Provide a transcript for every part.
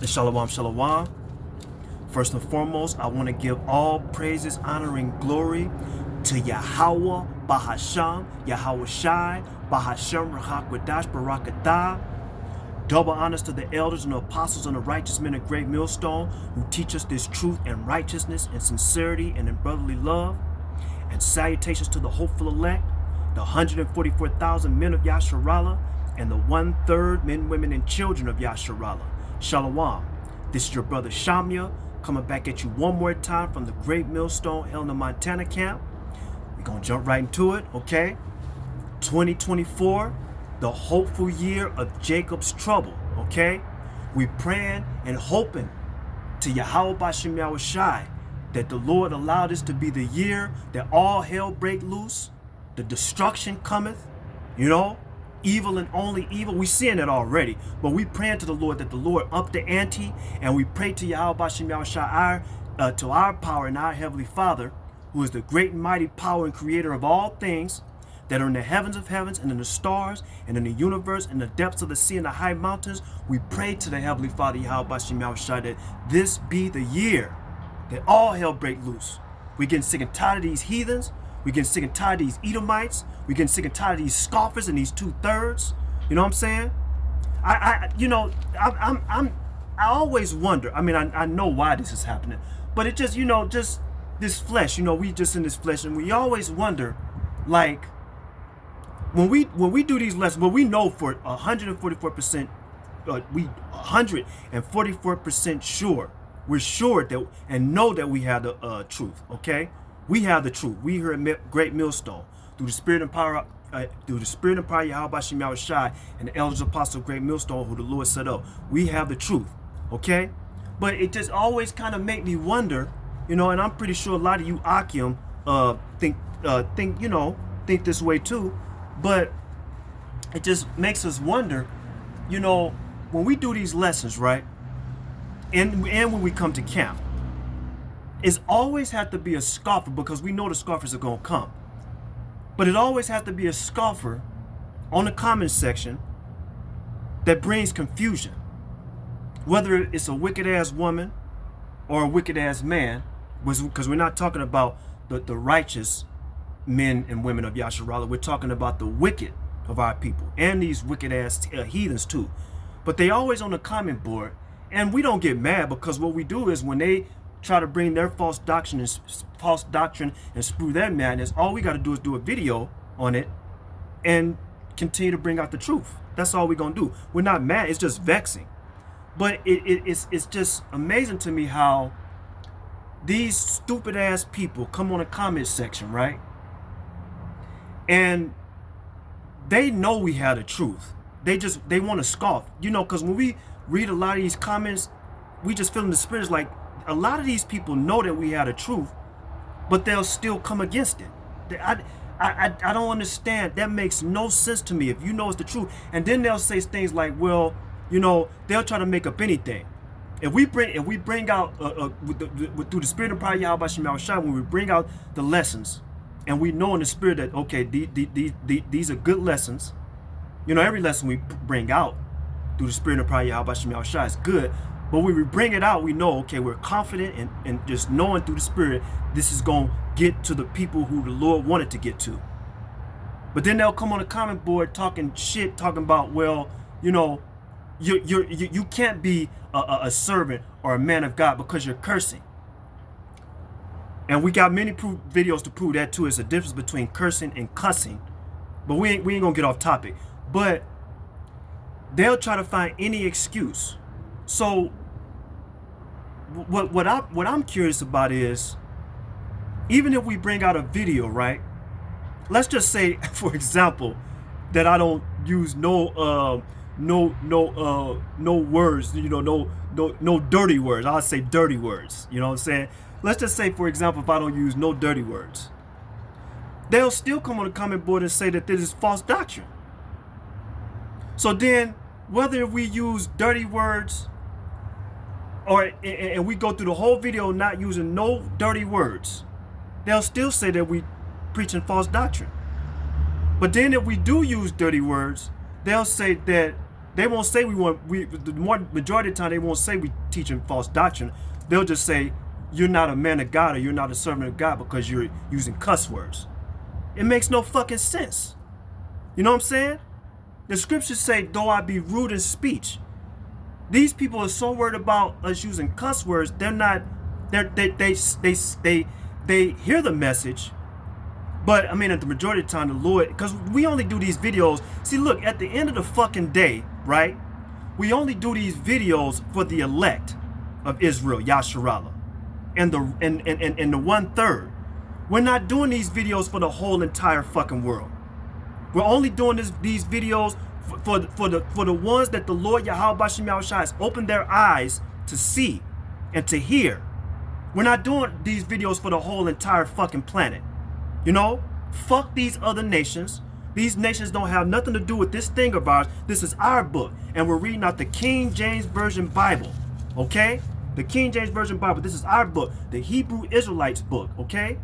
Shalom, shalom. First and foremost, I want to give all praises, honor, and glory to Yahweh, Bahasham, Yahweh Shai, Bahasham, Rahakwadash, Barakatah. Double honors to the elders and the apostles and the righteous men of Greatmillstone who teach us this truth and righteousness and sincerity and in brotherly love. And salutations to the hopeful elect, the 144,000 men of Yasharallah, and the 1/3 men, women, and children of Yasharallah. Shalom. This is your brother Shamya, coming back at you one more time from the Greatmillstone, Helena, Montana camp. We're going to jump right into it, okay? 2024, the hopeful year of Jacob's trouble, okay? We praying and hoping to Yahweh Bashem Yahweh Shai that the Lord allowed this to be the year that all hell break loose, the destruction cometh, you know, evil and only evil. We seeing it already, but we praying to the Lord that the Lord up the ante, and we pray to Yahweh Bashem Yahweh Shai, to our power and our Heavenly Father, who is the great and mighty power and creator of all things that are in the heavens of heavens and in the stars and in the universe and the depths of the sea and the high mountains. We pray to the Heavenly Father, Yahweh Bashem Yahweh Shai, that this be the year that all hell break loose. We getting sick and tired of these heathens. We getting sick and tired of these Edomites. We getting sick and tired of these scoffers and these 2/3. You know what I'm saying? I always wonder. I mean, I know why this is happening, but it just, you know, just this flesh. You know, we just in this flesh, and we always wonder, like, when we do these lessons, well, we know for 144%, we 144% sure. We're sure that and know that we have the truth. Okay, we have the truth. We here at Greatmillstone, through the spirit and power, Yahweh Bashem Yahweh Shai and the elders apostles of Greatmillstone, who the Lord set up. We have the truth. Okay, but it just always kind of make me wonder, you know. And I'm pretty sure a lot of you Akim think this way too. But it just makes us wonder, you know, when we do these lessons, right? And when we come to camp, it's always have to be a scoffer, because we know the scoffers are going to come. But it always has to be a scoffer on the comment section that brings confusion. Whether it's a wicked-ass woman or a wicked-ass man, because we're not talking about the righteous men and women of Yasharallah. We're talking about the wicked of our people and these wicked-ass heathens too. But they always on the comment board. And we don't get mad, because what we do is when they try to bring their false doctrine and spew their madness, all we got to do is do a video on it and continue to bring out the truth. That's all we're going to do. We're not mad. It's just vexing. But it's just amazing to me how these stupid ass people come on a comment section, right? And they know we have the truth. They want to scoff, you know, because when we read a lot of these comments, we just feel in the spirits like a lot of these people know that we have the truth, but they'll still come against it. I don't understand. That makes no sense to me. If you know it's the truth, and then they'll say things like, well, you know, they'll try to make up anything. If we bring out through the spirit of power, Yahweh Bashem Yahweh Shai, when we bring out the lessons, and we know in the spirit that, okay, these are good lessons. You know, every lesson we bring out through the spirit of power, Yahweh Bashem Yahweh Shai, is good. But when we bring it out, we know, okay, we're confident and just knowing through the spirit, this is going to get to the people who the Lord wanted to get to. But then they'll come on the comment board talking shit, talking about, well, you know, you can't be a servant or a man of God because you're cursing. And we got many videos to prove that too. It's a difference between cursing and cussing. But we ain't gonna get off topic. But they'll try to find any excuse. So what I'm curious about is, even if we bring out a video, right? Let's just say, for example, that I don't use no words, you know, no dirty words. I'll say dirty words. You know what I'm saying? Let's just say, for example, if I don't use no dirty words, they'll still come on the comment board and say that this is false doctrine. So then, whether we use dirty words and we go through the whole video not using no dirty words, they'll still say that we preaching false doctrine. But then if we do use dirty words, they'll say that They won't say the majority of the time they won't say we teaching false doctrine. They'll just say you're not a man of God or you're not a servant of God because you're using cuss words. It makes no fucking sense. You know what I'm saying? The scriptures say, though I be rude in speech. These people are so worried about us using cuss words, they hear the message, but I mean at the majority of the time the Lord, because we only do these videos. See, look, at the end of the fucking day, right? We only do these videos for the elect of Israel, Yasharallah, and the 1/3. We're not doing these videos for the whole entire fucking world. We're only doing these videos for the ones that the Lord Yahweh Bashem Yahushua has opened their eyes to see and to hear. We're not doing these videos for the whole entire fucking planet. You know? Fuck these other nations. These nations don't have nothing to do with this thing of ours. This is our book. And we're reading out the King James Version Bible. Okay? The King James Version Bible. This is our book. The Hebrew Israelites book. Okay?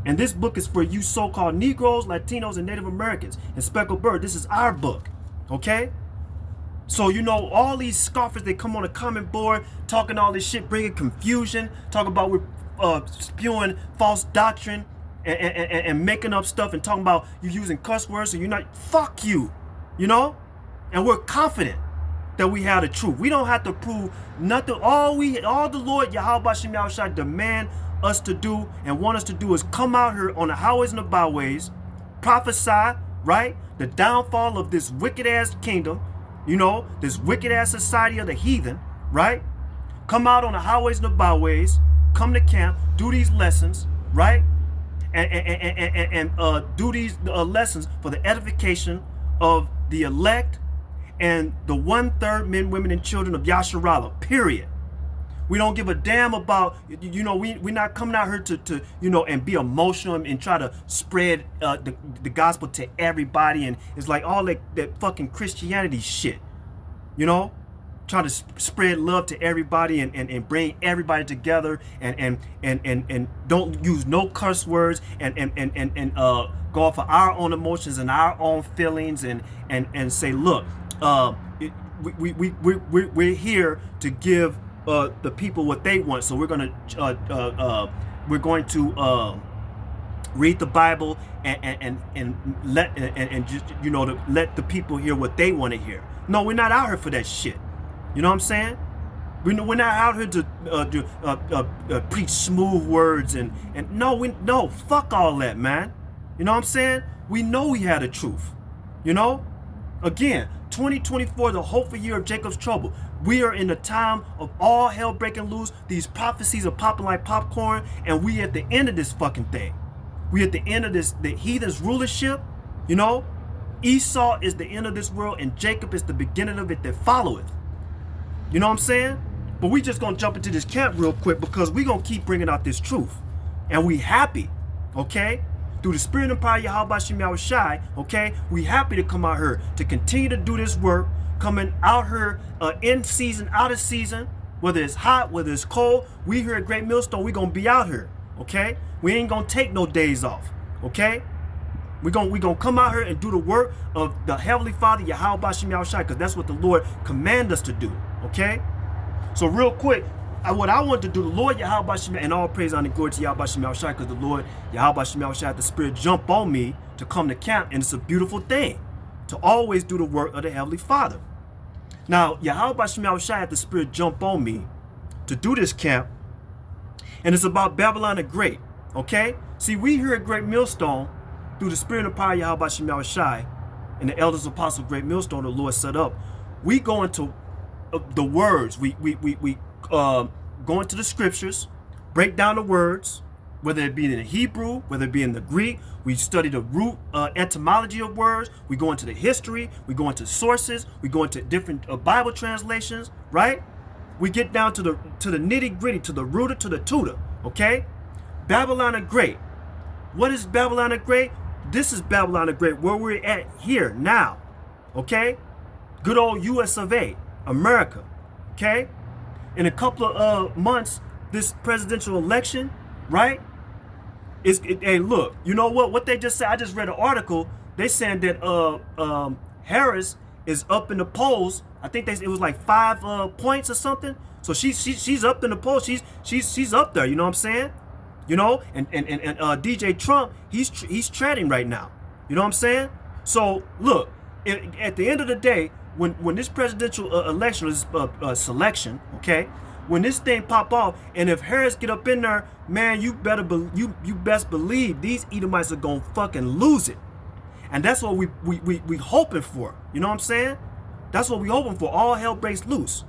And this book is for you so-called Negroes, Latinos, and Native Americans. And Speckled Bird, this is our book. Okay? So, you know, all these scoffers, they come on a comment board, talking all this shit, bringing confusion, talking about we're spewing false doctrine and making up stuff and talking about you using cuss words, so you're not, fuck you, you know? And we're confident that we have the truth. We don't have to prove nothing. All the Lord Yahweh Bashem Yahushua demand us to do and want us to do is come out here on the highways and the byways, prophesy, right? The downfall of this wicked ass kingdom, you know, this wicked ass society of the heathen, right? Come out on the highways and the byways, come to camp, do these lessons, right? And do these lessons for the edification of the elect and the 1/3 men, women, and children of Yasharallah, period. We don't give a damn about, you know, we're not coming out here to you know, and be emotional and try to spread the gospel to everybody. And it's like all that fucking Christianity shit, you know, trying to spread love to everybody and bring everybody together and don't use no curse words and go off of our own emotions and our own feelings and say, look, we're here to give the people what they want, so we're going to read the Bible and just, you know, to let the people hear what they want to hear. No, we're not out here for that shit. You know what I'm saying? We're not out here to preach smooth words and no, fuck all that, man. You know what I'm saying? We know we had the truth. You know? Again, 2024, the hopeful year of Jacob's trouble. We are in the time of all hell breaking loose. These prophecies are popping like popcorn, and we at the end of this fucking thing. We at the end of this, the heathen's rulership. You know, Esau is the end of this world, and Jacob is the beginning of it that followeth. You know what I'm saying? But we just gonna jump into this camp real quick because we gonna keep bringing out this truth, and we happy, okay? Through the spirit and power of Yahweh Bashem Yahushai, okay? We happy to come out here to continue to do this work, coming out here in season, out of season, whether it's hot, whether it's cold. We here at Greatmillstone, we gonna be out here, okay? We ain't gonna take no days off, okay? We gonna come out here and do the work of the Heavenly Father, Yahweh Bashem Yahushai, because that's what the Lord command us to do, okay? So real quick, what I want to do, the Lord Yahweh Bashem, and all praise and glory to Yahweh Bashem Yahushai, because the Lord Yahweh Bashem Yahushai had the Spirit jump on me to come to camp, and it's a beautiful thing to always do the work of the Heavenly Father. Now, Yahweh Bashem Yahushai had the Spirit jump on me to do this camp, and it's about Babylon the Great, okay? See, we here at Greatmillstone, through the spirit and power of Yahweh Bashem Yahushai and the elders apostle of Greatmillstone the Lord set up, we go into the words. We go into the scriptures, break down the words, whether it be in the Hebrew, whether it be in the Greek. We study the root etymology of words. We go into the history. We go into sources. We go into different Bible translations, right? We get down to the nitty gritty, to the rooter, to the tutor, okay? Babylon the Great. What is Babylon the Great? This is Babylon the Great, where we're at here now, okay? Good old US of A, America, okay? In a couple of months, this presidential election, right? Hey, look, you know what? What they just said, I just read an article. They saying that Harris is up in the polls. I think it was like 5 points or something. So she's up in the polls. She's up there. You know what I'm saying? You know, and DJ Trump, he's treading right now. You know what I'm saying? So look, at the end of the day, when this presidential election is selection, okay, when this thing pop off, and if Harris get up in there, man, you best believe these Edomites are gonna fucking lose it. And that's what we hoping for. You know what I'm saying? That's what we hoping for. All hell breaks loose.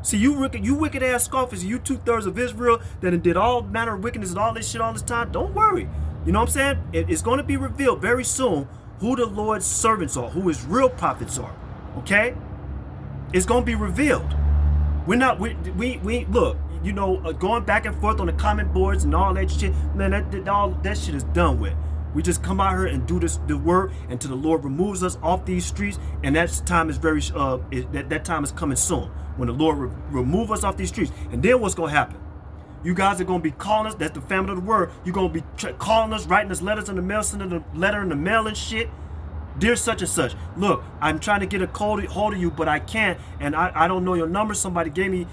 See, you wicked ass scoffers, you 2/3 of Israel that did all manner of wickedness and all this shit all this time. Don't worry. You know what I'm saying? It's going to be revealed very soon who the Lord's servants are, who his real prophets are. Okay? It's going to be revealed. We're not, we look, you know, going back and forth on the comment boards and all that shit, man, all that shit is done with. We just come out here and do the work until the Lord removes us off these streets, and that time is that time is coming soon. When the Lord remove us off these streets, and then what's gonna happen? You guys are gonna be calling us. That's the family of the word. You're gonna be calling us, writing us letters in the mail, sending a letter in the mail and shit. Dear such and such, look, I'm trying to get a hold of you, but I can't, and I don't know your number. Somebody gave me,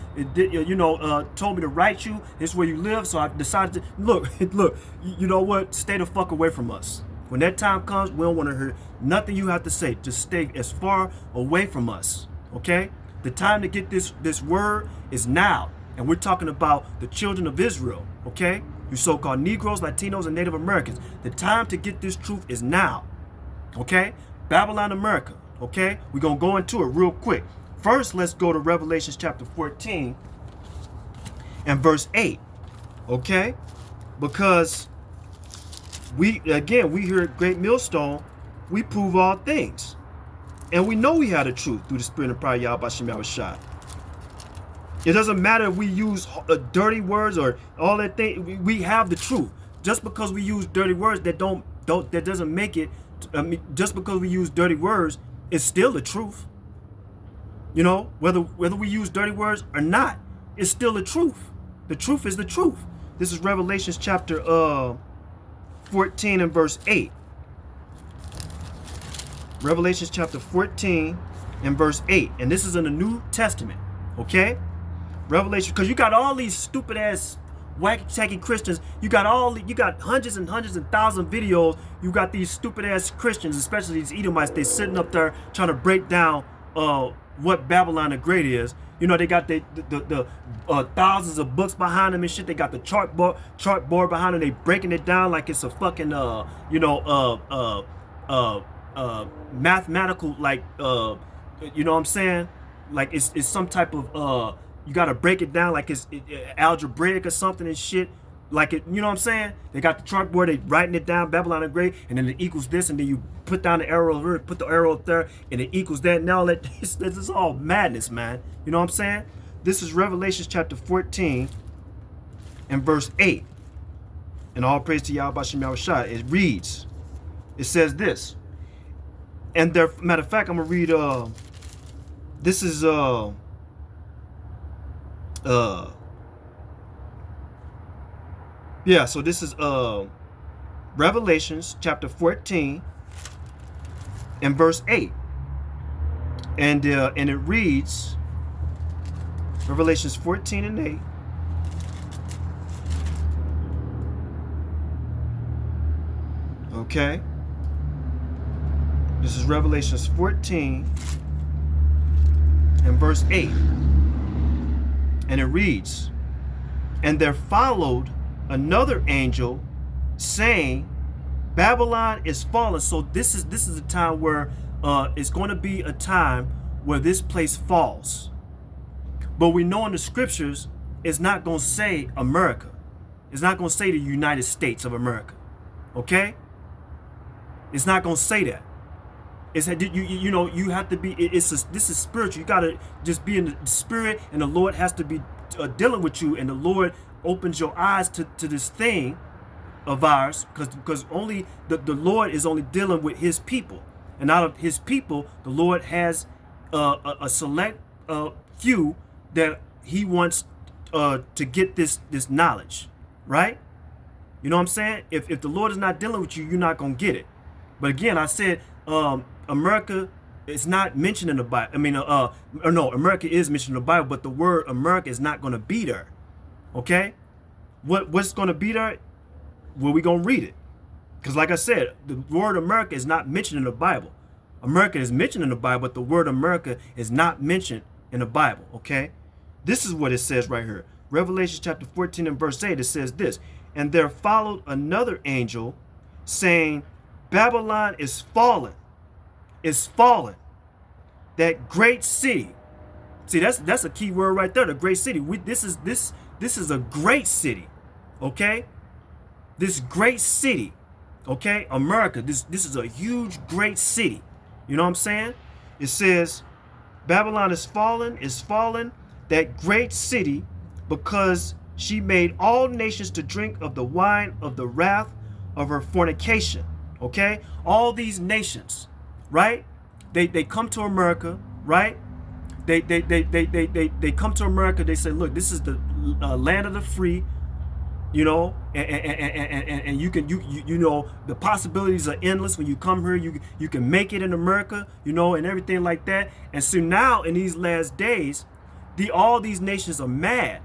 told me to write you. This is where you live, so I decided to look. You know what? Stay the fuck away from us. When that time comes, we don't want to hear nothing you have to say. Just stay as far away from us. Okay? The time to get this word is now, and we're talking about the children of Israel. Okay? You so-called Negroes, Latinos, and Native Americans. The time to get this truth is now. Okay, Babylon, America. Okay, we're gonna go into it real quick. First, let's go to Revelation chapter 14 and verse 8. Okay, because we here at Greatmillstone, we prove all things, and we know we have the truth through the Spirit and power of Yahweh Shem Yahushua. It doesn't matter if we use dirty words or all that thing. We have the truth. Just because we use dirty words, that doesn't make it. I mean, just because we use dirty words, it's still the truth. You know, whether we use dirty words or not, it's still the truth. The truth is the truth. This is Revelation chapter 14 and verse 8. Revelation chapter 14 and verse 8. And this is in the New Testament. Okay? Revelation, because you got all these stupid ass whack-tacky Christians. You got hundreds and hundreds and thousands of videos. You got these stupid ass Christians, especially these Edomites. They sitting up there trying to break down what Babylon the Great is. You know, they got the thousands of books behind them and shit. They got the chartboard behind them. They breaking it down like it's a fucking mathematical, like you know what I'm saying? Like it's some type of you got to break it down like it's algebraic or something and shit. Like it, you know what I'm saying? They got the chalkboard, they writing it down, Babylon the Great, and then it equals this, and then you put down the arrow over, put the arrow up there, and it equals that. Now this is all madness, man. You know what I'm saying? This is Revelation chapter 14 and verse 8. And all praise to Yahweh Shem Yahushua. It reads, it says this. And there, matter of fact, I'm gonna read this is yeah, so this is Revelations chapter 14 and verse 8. And it reads, Revelations 14 and 8. Okay. This is Revelations 14 and verse 8. And it reads, and there followed another angel saying, Babylon is fallen. So this is a time where it's going to be a time where this place falls. But we know in the scriptures, it's not going to say America. It's not going to say the United States of America. Okay? It's not going to say that. It's you know, you have to be. This is spiritual. You gotta just be in the spirit, and the Lord has to be dealing with you, and the Lord opens your eyes to this thing of ours, because only the Lord is only dealing with His people, and out of His people, the Lord has a select few that He wants to get this knowledge, right? You know what I'm saying? If the Lord is not dealing with you, you're not gonna get it. But again, I said. America it's not mentioned in the Bible. I mean, or no, America is mentioned in the Bible, but the word America is not going to be there. Okay? What's going to be there? Well, we're going to read it. Because like I said, the word America is not mentioned in the Bible. America is mentioned in the Bible, but the word America is not mentioned in the Bible. Okay? This is what it says right here. Revelation chapter 14 and verse 8, it says this. And there followed another angel saying, Babylon is fallen. Is fallen. That great city. See, that's a key word right there. The great city. This is a great city. Okay? This great city. Okay? America. This is a huge, great city. You know what I'm saying? It says, Babylon is fallen, that great city, because she made all nations to drink of the wine of the wrath of her fornication. Okay? All these nations, right? They come to America, right? They come to America. They say, look, this is the land of the free, you know, and you know, the possibilities are endless when you come here. You can make it in America, you know, and everything like that. And so now in these last days, all these nations are mad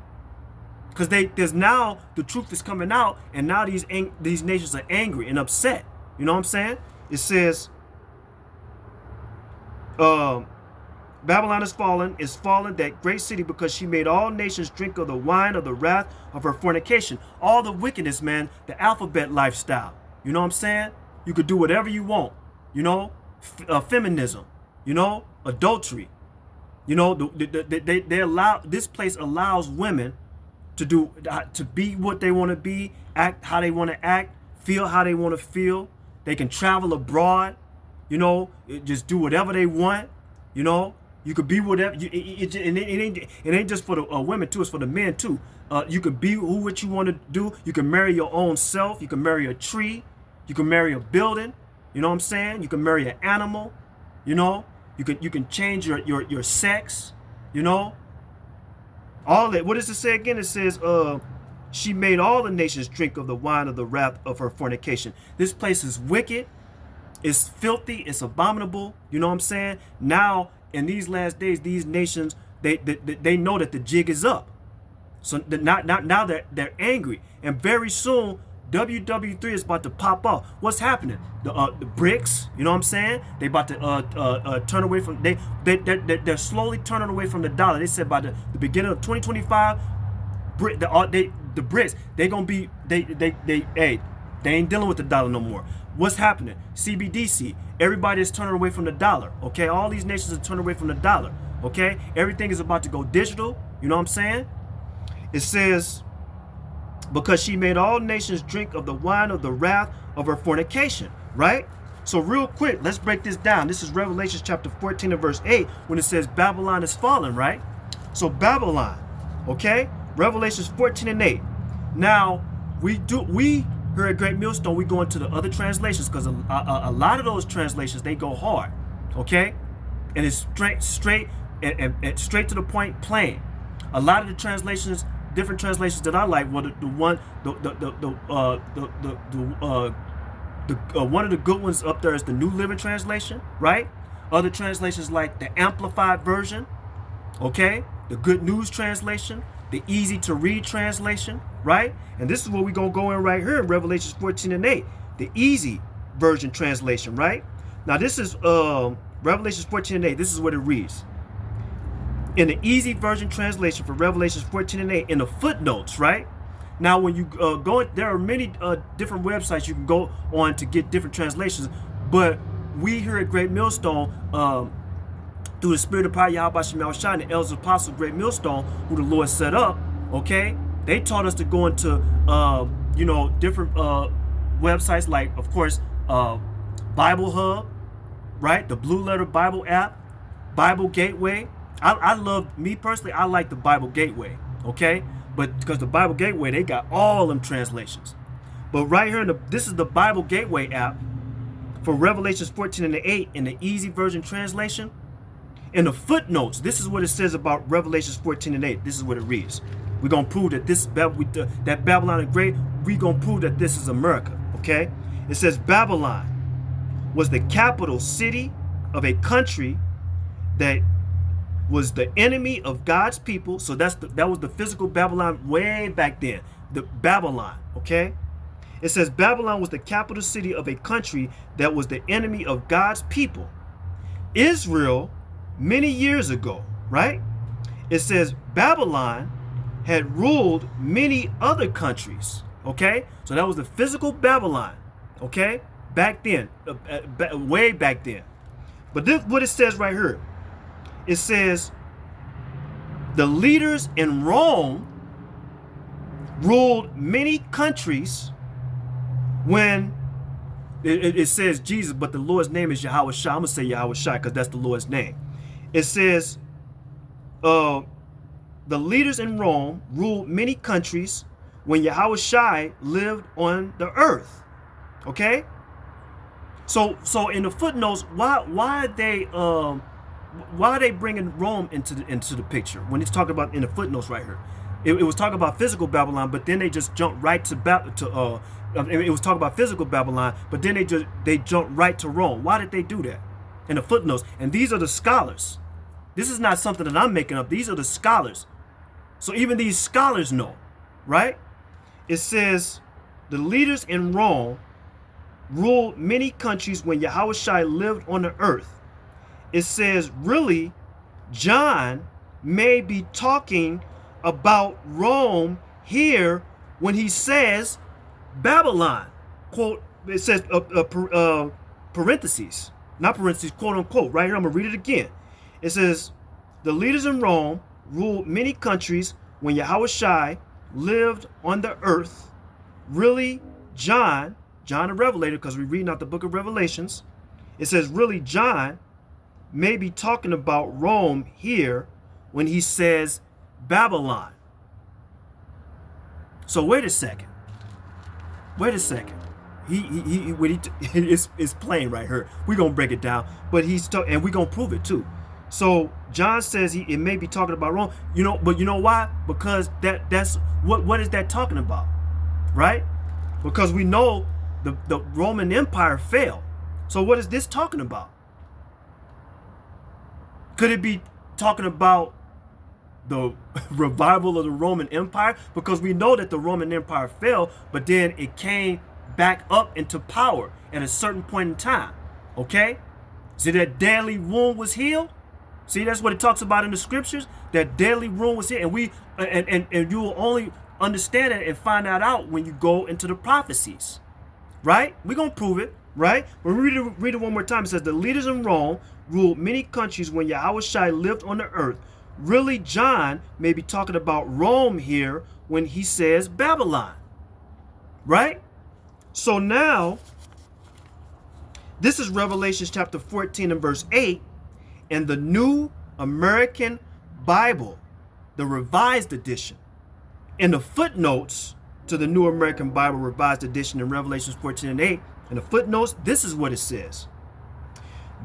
because there's now the truth is coming out, and now these nations are angry and upset. You know what I'm saying? It says, Babylon is fallen, that great city, because she made all nations drink of the wine of the wrath of her fornication. All the wickedness, man, the alphabet lifestyle. You know what I'm saying? You could do whatever you want. You know, feminism. You know, adultery. You know, they allow, this place allows women to be what they want to be, act how they want to act, feel how they want to feel. They can travel abroad. You know, just do whatever they want. You know, you could be whatever. It ain't just for the women too. It's for the men too. You could be what you want to do. You can marry your own self. You can marry a tree. You can marry a building. You know what I'm saying? You can marry an animal. You know, you can change your sex. You know, all that. What does it say again? It says, she made all the nations drink of the wine of the wrath of her fornication. This place is wicked. It's filthy. It's abominable. You know what I'm saying? Now, in these last days, these nations, they know that the jig is up. So now they're angry. And very soon, WW3 is about to pop off. What's happening? The BRICS, you know what I'm saying? They about to turn away from, they're slowly turning away from the dollar. They said by the beginning of 2025, the BRICS, they're going to be, they ain't dealing with the dollar no more. What's happening? CBDC. Everybody is turning away from the dollar. Okay, all these nations are turning away from the dollar. Okay, everything is about to go digital. You know what I'm saying? It says, because she made all nations drink of the wine of the wrath of her fornication. Right? So real quick, let's break this down. This is Revelation chapter 14 and verse 8 when it says Babylon is fallen. Right? So Babylon. Okay, Revelations 14 and 8. Now we here at Great Millstone, we go into the other translations because a lot of those translations, they go hard, okay? And it's straight and straight to the point, plain. A lot of the translations, different translations that I like, one of the good ones up there is the New Living Translation, right? Other translations like the Amplified Version, okay? The Good News Translation, the Easy to Read Translation, right? And this is what we're going to go in right here in Revelation 14 and 8, the Easy Version Translation, right? Now this is Revelation 14 and 8. This is what it reads. In the Easy Version Translation for Revelation 14 and 8, in the footnotes, right? Now when you there are many different websites you can go on to get different translations, but we here at Great Millstone, through the Spirit of Power, Yahweh Shemel Shai, the Elders Apostles of Great Millstone, who the Lord set up, okay? They taught us to go into, you know, different websites like, of course, Bible Hub, right? The Blue Letter Bible app, Bible Gateway. I love, me personally, I like the Bible Gateway, okay? But because the Bible Gateway, they got all them translations. But right here, this is the Bible Gateway app for Revelations 14 and 8 in the Easy Version Translation. In the footnotes, this is what it says about Revelations 14 and 8. This is what it reads. We're going to prove that that Babylon the Great, we're going to prove that this is America, okay? It says Babylon was the capital city of a country that was the enemy of God's people. So that was the physical Babylon way back then. The Babylon, okay? It says Babylon was the capital city of a country that was the enemy of God's people. Israel, many years ago, right? It says Babylon had ruled many other countries, okay? So that was the physical Babylon, okay? Back then, way back then. But this what it says right here. It says the leaders in Rome ruled many countries when it says Jesus, but the Lord's name is Yahweh Shai. I'm going to say Yahweh Shai because that's the Lord's name. It says the leaders in Rome ruled many countries when Yahweh Shai lived on the earth. Okay? So in the footnotes, why are they bringing Rome into the picture when it's talking about in the footnotes right here? It was talking about physical Babylon, but then they just jumped right to it was talking about physical Babylon, but then they jumped right to Rome. Why did they do that? In the footnotes, and these are the scholars. This is not something that I'm making up. These are the scholars. So even these scholars know, right? It says the leaders in Rome ruled many countries when Yahweh Shai lived on the earth. It says, really, John may be talking about Rome here when he says Babylon. Quote, it says parentheses, not parentheses, quote unquote. Right here, I'm going to read it again. It says, the leaders in Rome ruled many countries when Yahweh Shai lived on the earth. Really, John the Revelator, because we're reading out the book of Revelations. It says, really, John may be talking about Rome here when he says Babylon. So wait a second. It's plain right here. We're gonna break it down, but and we're gonna prove it too. So John says it may be talking about Rome. But you know why? Because that's what is that talking about, right? Because we know the Roman Empire fell. So what is this talking about? Could it be talking about the revival of the Roman Empire? Because we know that the Roman Empire fell, but then it came back up into power at a certain point in time. Okay? See, that deadly wound was healed? See, that's what it talks about in the scriptures. That deadly wound was healed. And you will only understand it and find that out when you go into the prophecies. Right? We're going to prove it. Right? When we read it one more time, it says, the leaders in Rome ruled many countries when Yahweh Shai lived on the earth. Really, John may be talking about Rome here when he says Babylon. Right? So now, this is Revelation chapter 14 and verse 8 in the New American Bible, the Revised Edition. In the footnotes to the New American Bible Revised Edition in Revelation 14 and 8, in the footnotes, this is what it says.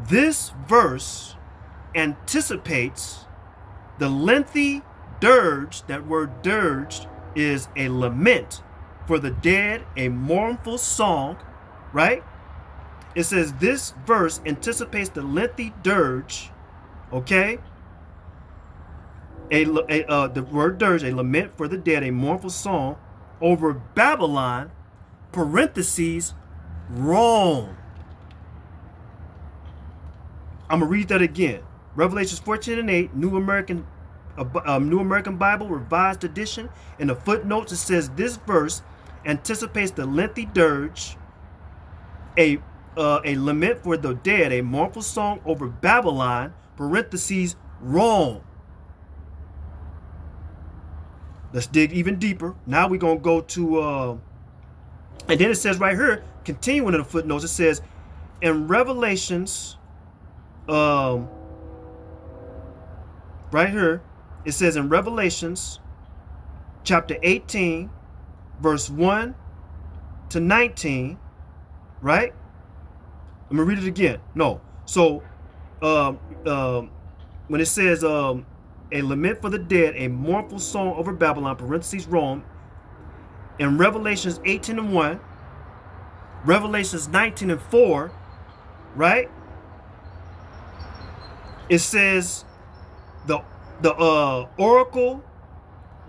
This verse anticipates the lengthy dirge. That word dirge is a lament for the dead, a mournful song, right? It says this verse anticipates the lengthy dirge, okay? The word dirge, a lament for the dead, a mournful song over Babylon, parentheses, Rome. I'm going to read that again. Revelations 14 and 8, New American Bible, Revised Edition. In the footnotes, it says this verse anticipates the lengthy dirge, a lament for the dead, a mournful song over Babylon, parentheses, Rome. Let's dig even deeper. Now we're going to go to, and then it says right here, continuing in the footnotes, it says, in Revelations, right here, it says in Revelations chapter 18, verse 1 to 19, right? I'm going to read it again. No. So, when it says, a lament for the dead, a mournful song over Babylon, parentheses, Rome, in Revelations 18 and 1, Revelations 19 and 4, right? It says the oracle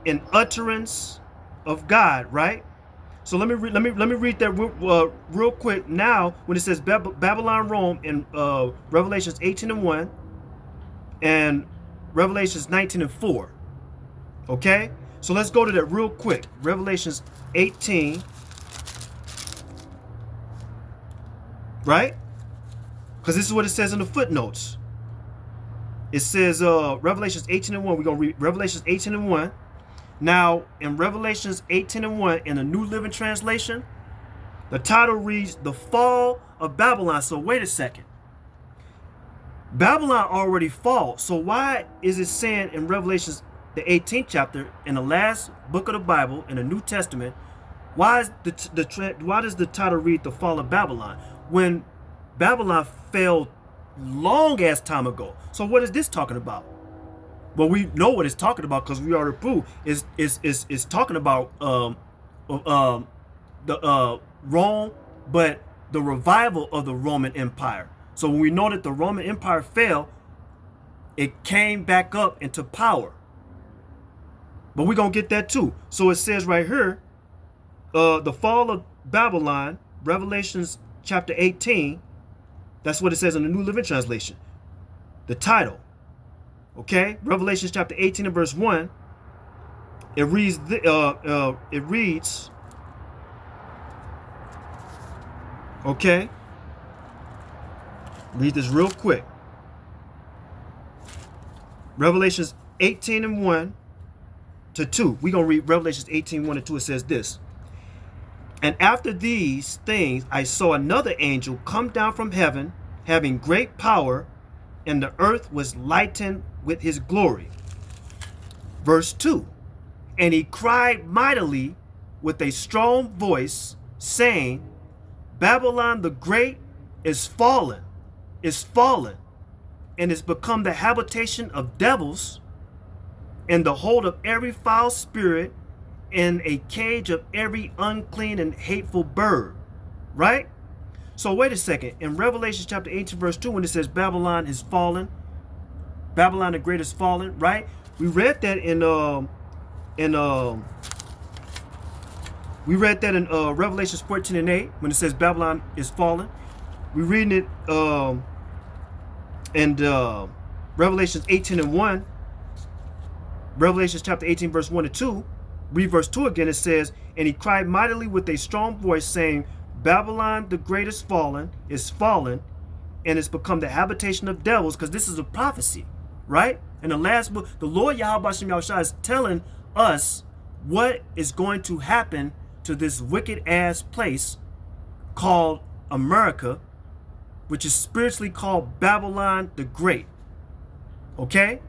and utterance of God, right? So let me read that real quick. Now, when it says Babylon, Rome in Revelations 18:1 and Revelations 19:4. Okay, so let's go to that real quick. Revelations 18, right? Because this is what it says in the footnotes. It says Revelations 18:1. We're gonna read Revelations 18:1. Now, in Revelations 18:1, in the New Living Translation, the title reads, The Fall of Babylon. So wait a second. Babylon already fall. So why is it saying in Revelations, the 18th chapter, in the last book of the Bible, in the New Testament, why does the title read The Fall of Babylon? When Babylon fell long ass time ago. So what is this talking about? Well, we know what it's talking about because we already proved it's talking about the Rome, but the revival of the Roman Empire. So when we know that the Roman Empire fell, it came back up into power. But we're gonna get that too. So it says right here, the fall of Babylon, Revelations chapter 18. That's what it says in the New Living Translation. The title. Okay, Revelation chapter 18 and verse 1. It reads. Okay. Read this real quick. Revelations 18:1 to 2. We're gonna read Revelations 18:1 and 2. It says this. And after these things, I saw another angel come down from heaven, having great power, and the earth was lightened with his glory. Verse 2. And he cried mightily with a strong voice, saying, Babylon the Great is fallen, and is become the habitation of devils, and the hold of every foul spirit, and a cage of every unclean and hateful bird. Right? So wait a second. In Revelation chapter 18 verse 2, when it says Babylon is fallen, Babylon the Great is fallen, right? We read that in Revelations 14:8 when it says Babylon is fallen. We're reading it in Revelations 18:1, Revelations chapter 18 verse 1 and 2. Read verse 2 again. It says, and he cried mightily with a strong voice, saying, Babylon the Great is fallen, and it's become the habitation of devils, because this is a prophecy, right? In the last book, the Lord Yahweh Shem Yahushua is telling us what is going to happen to this wicked ass place called America, which is spiritually called Babylon the Great. Okay?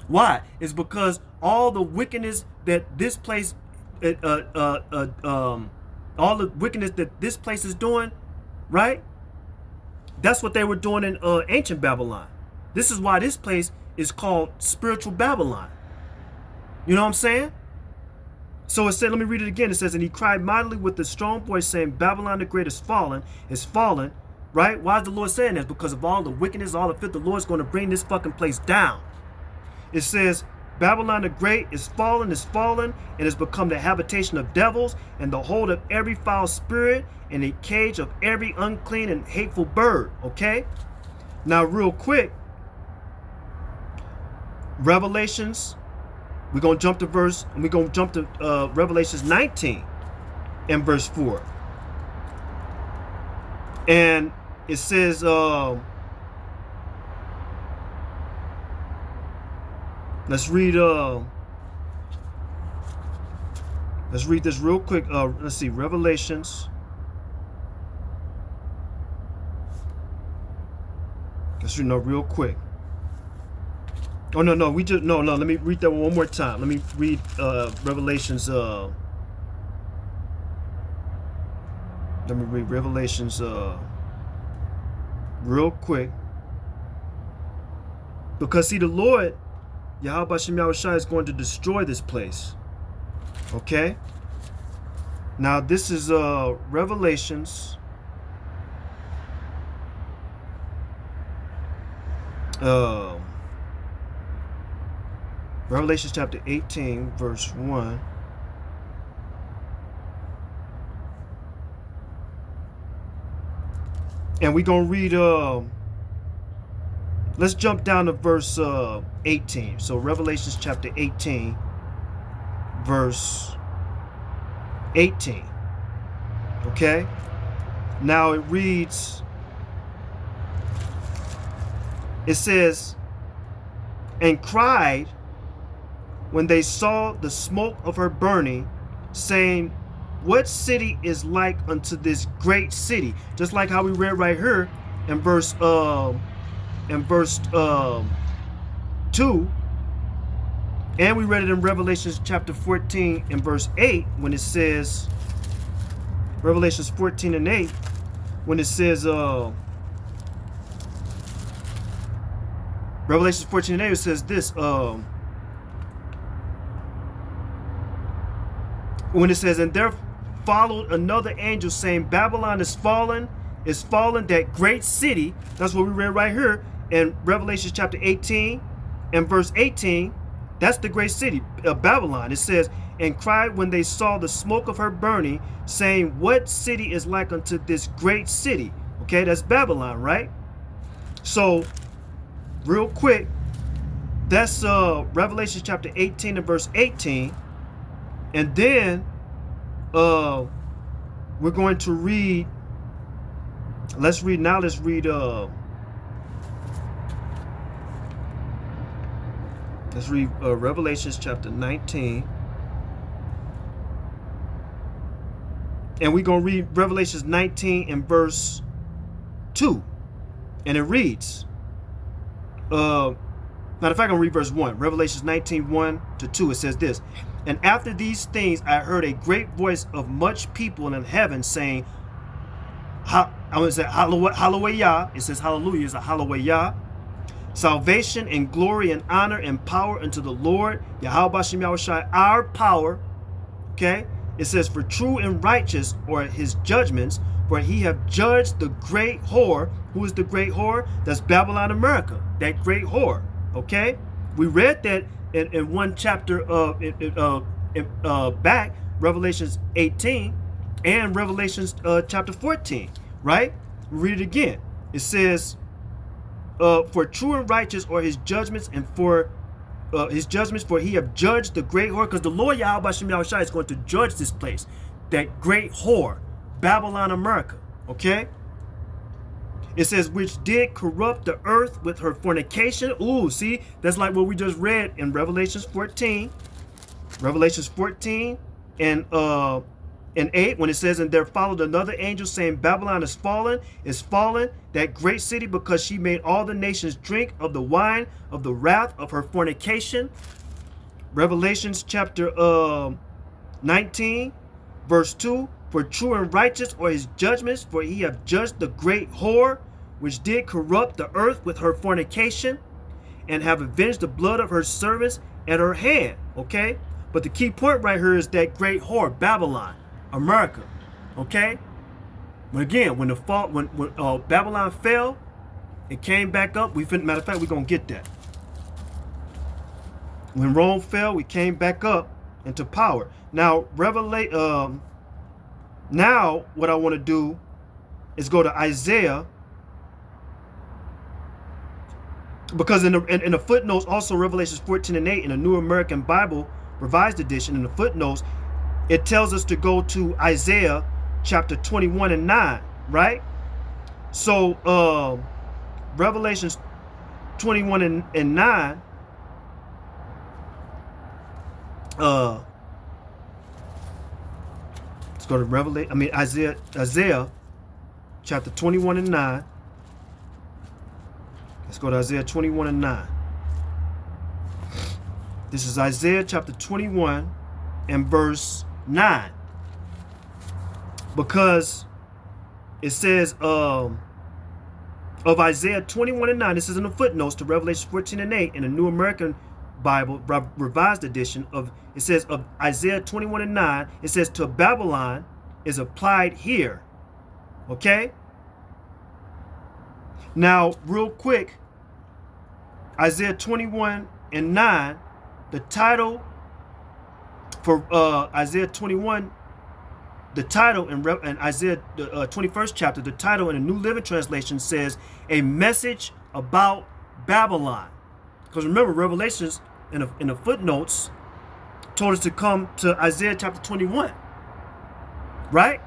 Why? It's because all the wickedness that this place, all the wickedness that this place is doing, right? That's what they were doing in ancient Babylon. This is why this place is called spiritual Babylon. You know what I'm saying? So it said, let me read it again. It says, and he cried mightily with a strong voice, saying, Babylon the Great is fallen, right? Why is the Lord saying this? Because of all the wickedness, all the filth, the Lord's going to bring this fucking place down. It says, Babylon the Great is fallen, and has become the habitation of devils, and the hold of every foul spirit, and a cage of every unclean and hateful bird. Okay? Now, real quick, Revelations, we're going to jump to Revelations 19 and verse 4. And it says, let's read this real quick. Let's see, Revelations. Let's read real quick. Oh no, let me read that one more time. Let me read Revelations. Let me read Revelations real quick. Because see, the Lord Yahweh Shem Yahushua is going to destroy this place. Okay? Now this is Revelations. uh, Revelation chapter 18, verse 1. And we're going to read, let's jump down to verse 18. So Revelation chapter 18, verse 18. Okay? Now it reads, it says, and cried when they saw the smoke of her burning, saying, what city is like unto this great city? Just like how we read right here in verse 2, and we read it in Revelation chapter 14 and verse 8 when it says, Revelations 14 and 8, when it says, Revelations 14 and 8, it says this, when it says, and there followed another angel saying, Babylon is fallen, that great city. That's what we read right here in Revelation chapter 18 and verse 18. That's the great city of Babylon. It says, and cried when they saw the smoke of her burning, saying, what city is like unto this great city? Okay, that's Babylon, right? So, real quick, that's Revelation chapter 18 and verse 18. And then we're going to read, let's read Revelations chapter 19. And we're going to read Revelations 19 and verse 2. And it reads, matter of fact, I'm going to read verse 1. Revelations 19, 1 to 2. It says this, and after these things I heard a great voice of much people in heaven saying, I would say hallelujah. It says hallelujah, it's a hallelujah. Salvation and glory and honor and power unto the Lord, Yahweh Bashem Yahushai, our power. Okay? It says, for true and righteous are his judgments, for he have judged the great whore. Who is the great whore? That's Babylon, America. That great whore. Okay? We read that in one chapter back, Revelations 18 and Revelations chapter 14, right? Read it again. It says, for true and righteous are his judgments, and for he have judged the great whore, because the Lord Yahweh Bashem Yahushai is going to judge this place, that great whore, Babylon, America, okay? It says, which did corrupt the earth with her fornication. Ooh, see, that's like what we just read in Revelations 14. Revelations 14 and 8, when it says, and there followed another angel saying, Babylon is fallen, that great city, because she made all the nations drink of the wine of the wrath of her fornication. Revelations chapter 19, verse 2, for true and righteous are his judgments, for he have judged the great whore, which did corrupt the earth with her fornication, and have avenged the blood of her servants at her hand. Okay? But the key point right here is that great whore, Babylon, America. Okay? But again, when Babylon fell, it came back up. Matter of fact, we're going to get that. When Rome fell, we came back up into power. Now, now what I want to do is go to Isaiah, because in the footnotes, also Revelations 14 and 8 in the New American Bible Revised Edition, in the footnotes, it tells us to go to Isaiah chapter 21 and 9, right? So Revelations 21 and 9, let's go to Isaiah chapter 21 and 9. Let's go to Isaiah 21 and 9. This is Isaiah chapter 21 and verse 9. Because it says of Isaiah 21 and 9, this is in the footnotes to Revelation 14 and 8 in the New American Bible Revised Edition. It says of Isaiah 21 and 9, it says to Babylon is applied here. Okay? Now, real quick, Isaiah 21 and 9, the title for Isaiah 21, the title in Isaiah the 21st chapter, the title in the New Living Translation says, a message about Babylon. Because remember, Revelations in the footnotes told us to come to Isaiah chapter 21. Right?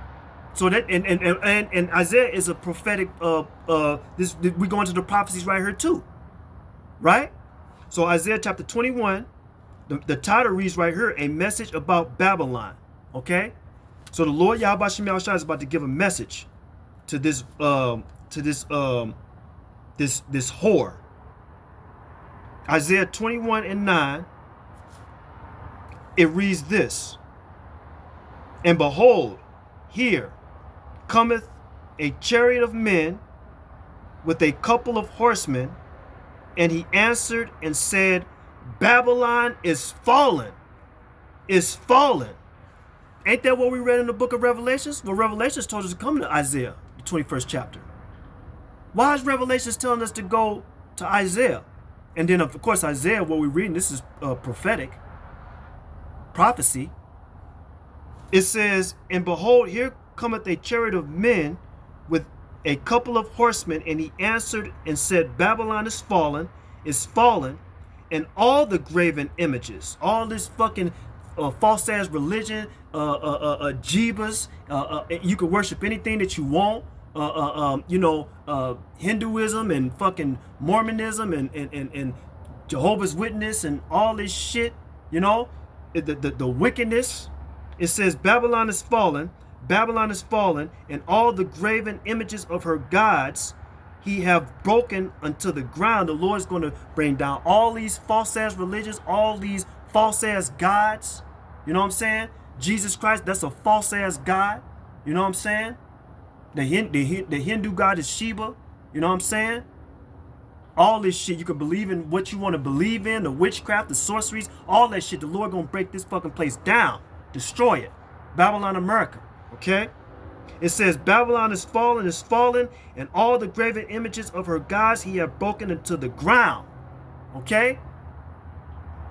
So that and Isaiah is a prophetic we go into the prophecies right here too. Right? So Isaiah chapter 21, the title reads right here, a message about Babylon. Okay? So the Lord Yahweh Shem Yahushua is about to give a message to this whore. Isaiah 21 and 9, it reads this. And behold, here cometh a chariot of men with a couple of horsemen, and he answered and said, Babylon is fallen, is fallen. Ain't that what we read in the book of Revelations? Well, Revelations told us to come to Isaiah, the 21st chapter. Why is Revelations telling us to go to Isaiah? And then, of course, Isaiah, what we're reading, this is prophetic prophecy. It says, and behold, here cometh a chariot of men with a couple of horsemen, and he answered and said, Babylon is fallen, and all the graven images, all this fucking false ass religion, Jebus, you can worship anything that you want, Hinduism and fucking Mormonism and Jehovah's Witness and all this shit, the wickedness. It says Babylon is fallen, and all the graven images of her gods he have broken unto the ground. The Lord is going to bring down all these false ass religions, all these false ass gods. You know what I'm saying? Jesus Christ, that's a false ass god. You know what I'm saying? The Hindu god is Shiva. You know what I'm saying? All this shit, you can believe in what you want to believe in, the witchcraft, the sorceries, all that shit. The Lord gonna break this fucking place down, destroy it. Babylon, America. Okay? It says, Babylon is fallen, and all the graven images of her gods he have broken into the ground. Okay?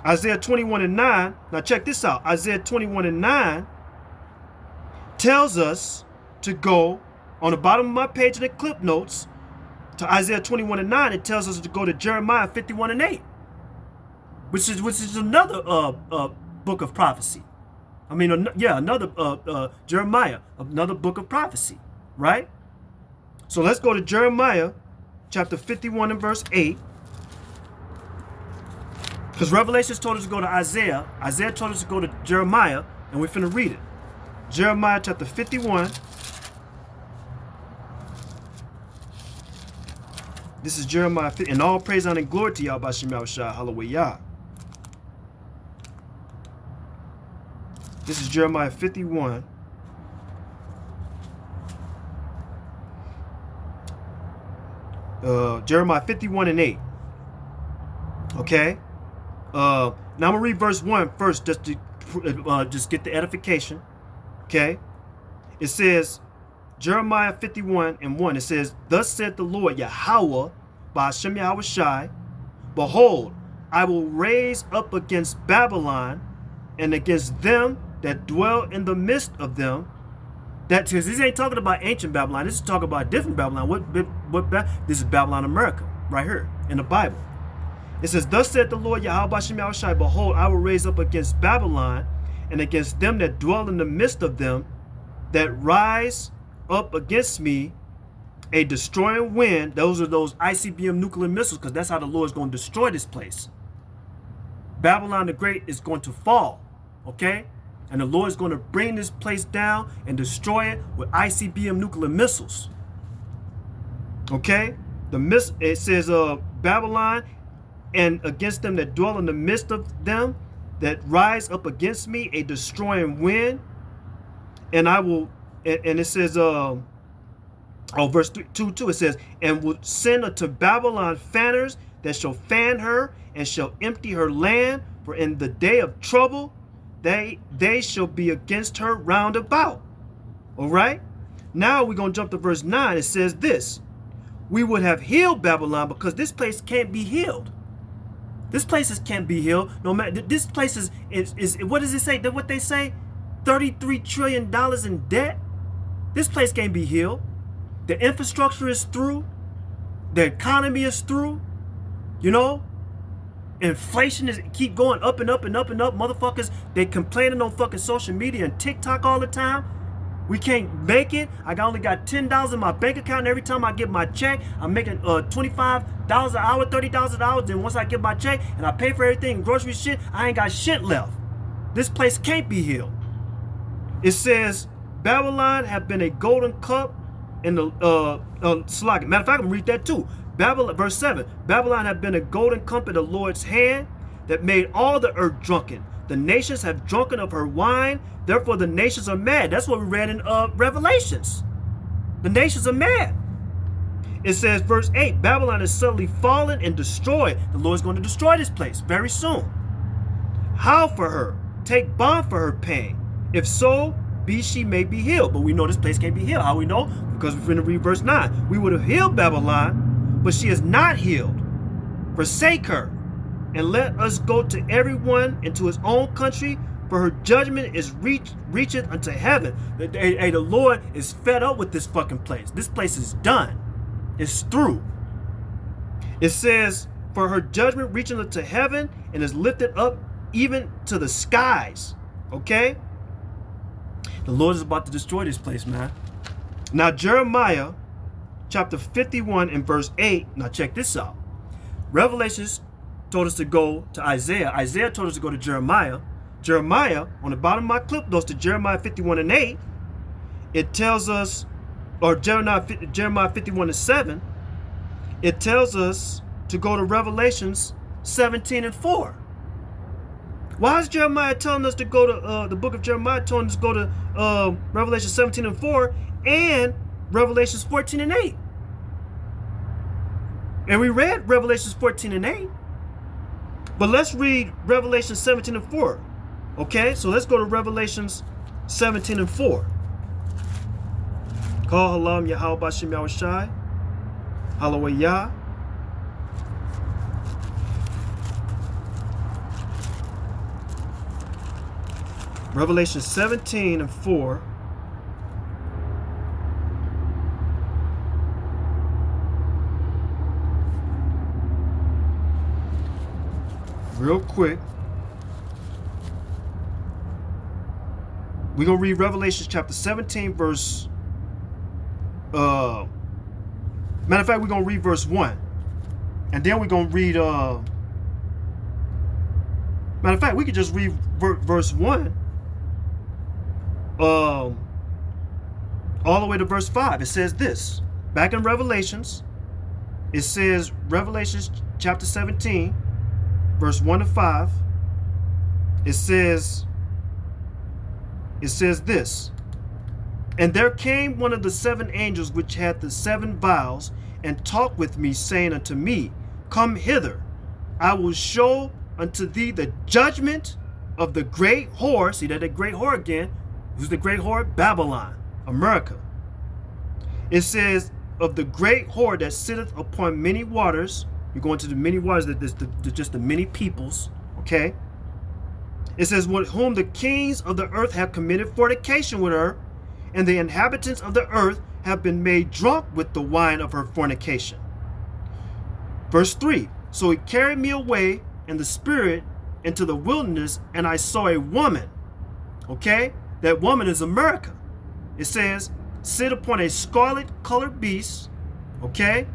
Isaiah 21 and 9. Now check this out. Isaiah 21 and 9 tells us to go on the bottom of my page in the clip notes to Isaiah 21 and 9. It tells us to go to Jeremiah 51 and 8, which is another book of prophecy. I mean, another Jeremiah, another book of prophecy, right? So let's go to Jeremiah chapter 51 and verse 8. Because Revelations told us to go to Isaiah. Isaiah told us to go to Jeremiah, and we're finna read it. Jeremiah chapter 51. This is Jeremiah 50. And all praise, honor, and glory to Yahweh Shem Yahushua. Hallelujah. This is Jeremiah 51. Jeremiah 51 and 8. Okay. Now I'm gonna read verse 1 first, just to just get the edification. Okay. It says, Jeremiah 51 and 1. It says, thus saith the Lord Yahweh by Hashem Yahushai, behold, I will raise up against Babylon and against them that dwell in the midst of them. That, because this ain't talking about ancient Babylon. This is talking about different Babylon. This is Babylon, America, right here in the Bible. It says, thus saith the Lord Yahweh Hashem Yahushai, behold, I will raise up against Babylon and against them that dwell in the midst of them, that rise up against me a destroying wind. Those are those ICBM nuclear missiles, because that's how the Lord is going to destroy this place. Babylon the Great is going to fall, okay? And the Lord is going to bring this place down and destroy it with ICBM nuclear missiles. Okay? It says Babylon and against them that dwell in the midst of them, that rise up against me a destroying wind. And I will, and it says, verse 2, it says, and will send unto Babylon fanners that shall fan her and shall empty her land, for in the day of trouble they shall be against her round about. All right? Now we're going to jump to verse 9. It says this, we would have healed Babylon, because this place can't be healed. This place can't be healed. No matter, this place is what does it say? What they say? $33 trillion in debt. This place can't be healed. The infrastructure is through. The economy is through. You know, inflation is keep going up and up and up and up. Motherfuckers, they complaining on fucking social media and TikTok all the time. We can't make it. only got $10 in my bank account. And every time I get my check, I'm making $25 an hour, $30 an hour. Then once I get my check and I pay for everything, grocery shit, I ain't got shit left. This place can't be healed. It says, Babylon have been a golden cup in the slug. Matter of fact, I'm gonna read that too. Babylon, verse 7. Babylon have been a golden cup in the Lord's hand that made all the earth drunken. The nations have drunken of her wine, therefore the nations are mad. That's what we read in Revelations. The nations are mad. It says, verse 8, Babylon is suddenly fallen and destroyed. The Lord's going to destroy this place very soon. Howl for her, take bond for her pain. If so, be she may be healed. But we know this place can't be healed. How we know? Because we're going to read verse 9. We would have healed Babylon, but she is not healed. Forsake her, and let us go to everyone into his own country, for her judgment is reacheth unto heaven. Hey, the Lord is fed up with this fucking place. This place is done. It's through. It says, for her judgment reaching unto heaven and is lifted up even to the skies. Okay? The Lord is about to destroy this place, man. Now, Jeremiah chapter 51 and verse 8. Now, check this out. Revelations told us to go to Isaiah. Isaiah told us to go to Jeremiah. Jeremiah, on the bottom of my clip notes to Jeremiah 51 and 8, it tells us, or Jeremiah 51 and 7, it tells us to go to Revelations 17 and 4. Why is Jeremiah telling us to go to the book of Jeremiah telling us to go to Revelation 17 and 4 and Revelations 14 and 8? And we read Revelations 14 and 8. But let's read Revelation 17 and 4. Okay, so let's go to Revelations 17 and 4. Call halam Yahweh Bashem Yahushai. Hallelujah. Revelation 17 and 4. Real quick. We're going to read Revelation chapter 17 verse matter of fact, we're going to read verse 1. And then we're going to read matter of fact, we could just read verse 1 all the way to verse 5. It says this. Back in Revelations, it says Revelations chapter 17 verse 1 to 5. It says this. And there came one of the 7 angels which had the 7 vials, and talked with me, saying unto me, Come hither, I will show unto thee the judgment of the great whore. See that the great whore again. Who's the great whore? Babylon, America. It says, of the great whore that sitteth upon many waters. You go into the many waters, that there's just the many peoples. Okay. It says, with whom the kings of the earth have committed fornication with her, and the inhabitants of the earth have been made drunk with the wine of her fornication. Verse 3. So he carried me away in the spirit into the wilderness, and I saw a woman. Okay? That woman is America. It says, sit upon a scarlet colored beast. Okay?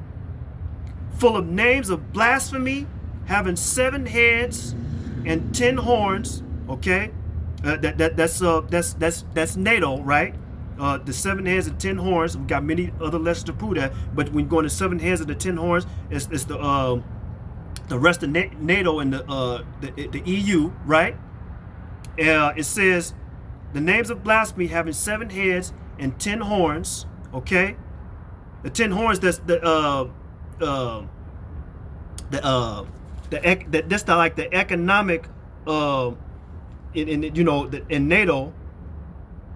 Full of names of blasphemy, having 7 heads and 10 horns. Okay? That's NATO, right? The 7 heads and 10 horns. We got many other lessons to prove that, but when you go into 7 heads and the 10 horns, it's the rest of NATO and the EU, right? It says the names of blasphemy having 7 heads and 10 horns. Okay, the 10 horns. That's that's like the economic in NATO.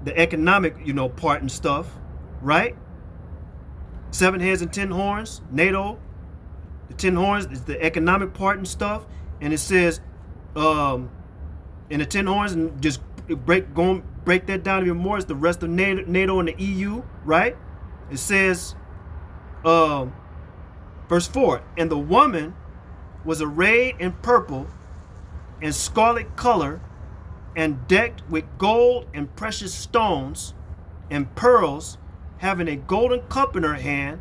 The economic, part and stuff, right? 7 heads and 10 horns, NATO. The 10 horns is the economic part and stuff. and it says, in the 10 horns, and just break that down even more. It's the rest of NATO and the EU, right? It says, verse 4, and the woman was arrayed in purple and scarlet color, and decked with gold and precious stones and pearls, having a golden cup in her hand,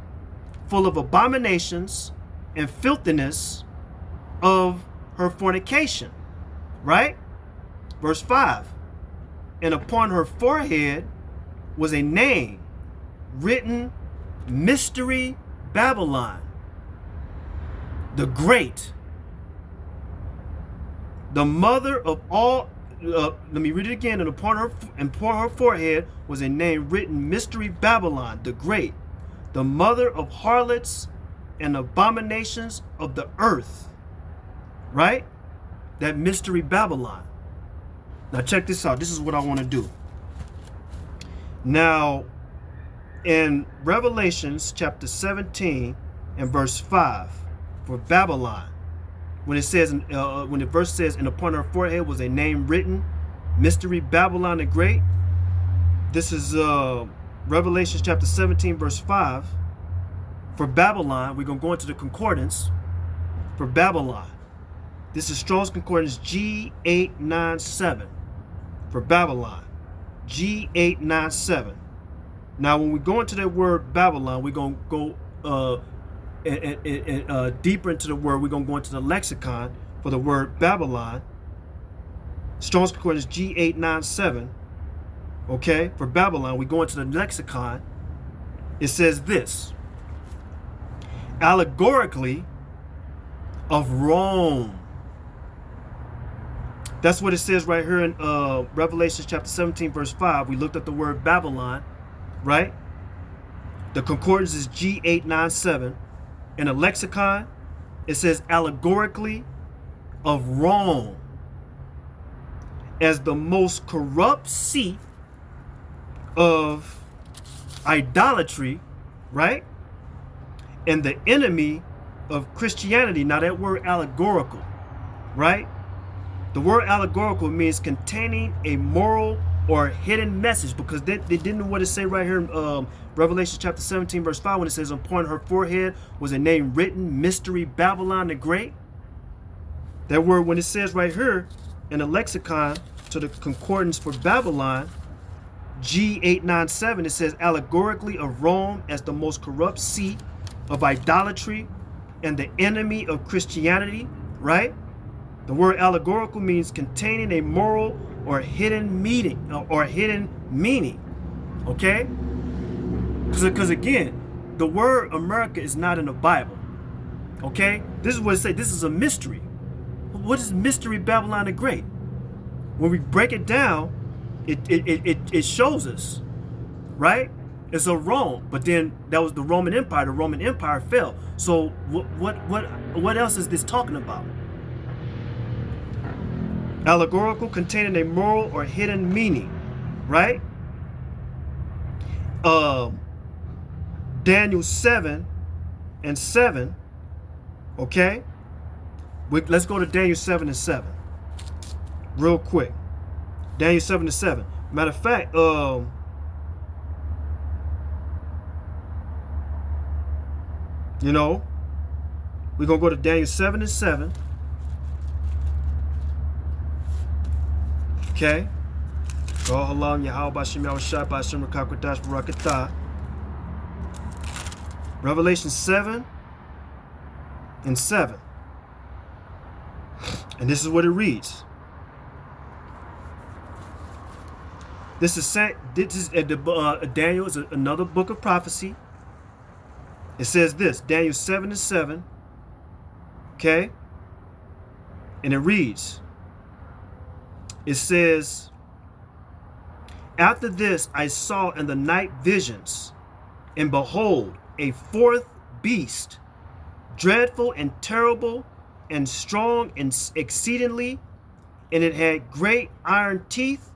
full of abominations and filthiness of her fornication. Right? Verse 5, and upon her forehead was a name written, Mystery Babylon, the Great, the mother of all. Let me read it again. And upon her forehead was a name written, Mystery Babylon, the Great, the mother of harlots and abominations of the earth. Right? That Mystery Babylon. Now check this out. This is what I want to do. Now, in Revelations chapter 17 and verse 5, for Babylon, when it says, when the verse says, and upon her forehead was a name written, Mystery Babylon the Great. This is Revelation chapter 17 verse 5. For Babylon, we're going to go into the concordance for Babylon. This is Strong's Concordance G897 for Babylon. G897. Now, when we go into that word Babylon, we're going to go deeper into the word. We're going to go into the lexicon for the word Babylon. Strong's Concordance G897. Okay, for Babylon, we go into the lexicon. It says this: allegorically of Rome. That's what it says right here in Revelation chapter 17 verse 5. We looked at the word Babylon, right? The concordance is G897. In a lexicon, it says allegorically of Rome as the most corrupt seat of idolatry, right? And the enemy of Christianity. Now that word allegorical, right? The word allegorical means containing a moral or hidden message, because they didn't know what it say right here in Revelation chapter 17 verse 5 when it says upon her forehead was a name written, Mystery Babylon the Great. That word, when it says right here in the lexicon to the concordance for Babylon, G897, it says allegorically of Rome as the most corrupt seat of idolatry and the enemy of Christianity, right? The word allegorical means containing a moral or hidden meaning, okay? Because again, the word America is not in the Bible, okay? This is what it says. This is a mystery. What is Mystery Babylon the Great? When we break it down, it shows us, right? It's a Rome, but then that was the Roman Empire. The Roman Empire fell. So what else is this talking about? Allegorical, containing a moral or hidden meaning, right? Daniel 7 and 7, okay? Let's go to Daniel 7 and 7 real quick. Daniel 7 and 7. Matter of fact, you know, we're going to go to Daniel 7 and 7. Okay. Revelation 7 and 7. And this is what it reads. This is Daniel is another book of prophecy. It says this, Daniel 7 and 7. Okay. And it reads, it says, after this I saw in the night visions, and behold, a fourth beast, dreadful and terrible and strong and exceedingly, and it had great iron teeth.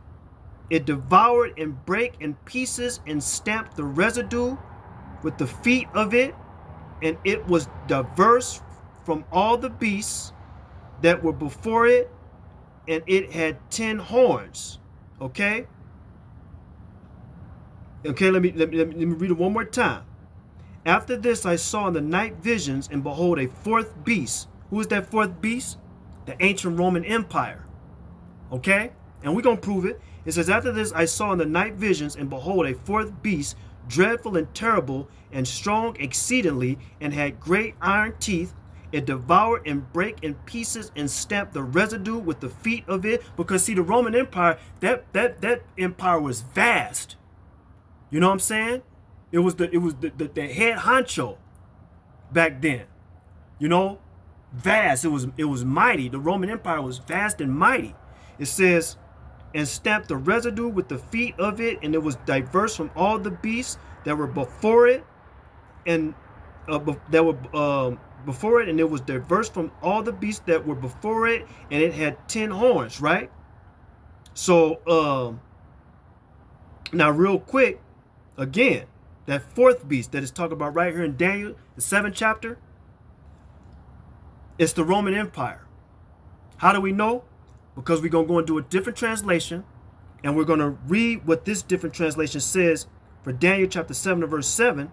It devoured and brake in pieces and stamped the residue with the feet of it, and it was diverse from all the beasts that were before it, and it had 10 horns. Okay? Okay, let me read it one more time. After this I saw in the night visions, and behold, a fourth beast. Who is that fourth beast? The ancient Roman Empire. Okay? And we're going to prove it. It says, after this I saw in the night visions, and behold, a fourth beast, dreadful and terrible, and strong exceedingly, and had great iron teeth. It devoured and brake in pieces, and stamped the residue with the feet of it. Because see, the Roman Empire, that empire was vast. You know what I'm saying? It was the head honcho back then. You know, vast. It was mighty. The Roman Empire was vast and mighty. It says, and stamped the residue with the feet of it, and it was diverse from all the beasts that were before it, and before it, and it was diverse from all the beasts that were before it, and it had 10 horns, right? So now real quick, again, that fourth beast that is talked about right here in Daniel, the 7th chapter, it's the Roman Empire. How do we know? Because we're going to go into a different translation, and we're going to read what this different translation says for Daniel chapter 7 and verse 7.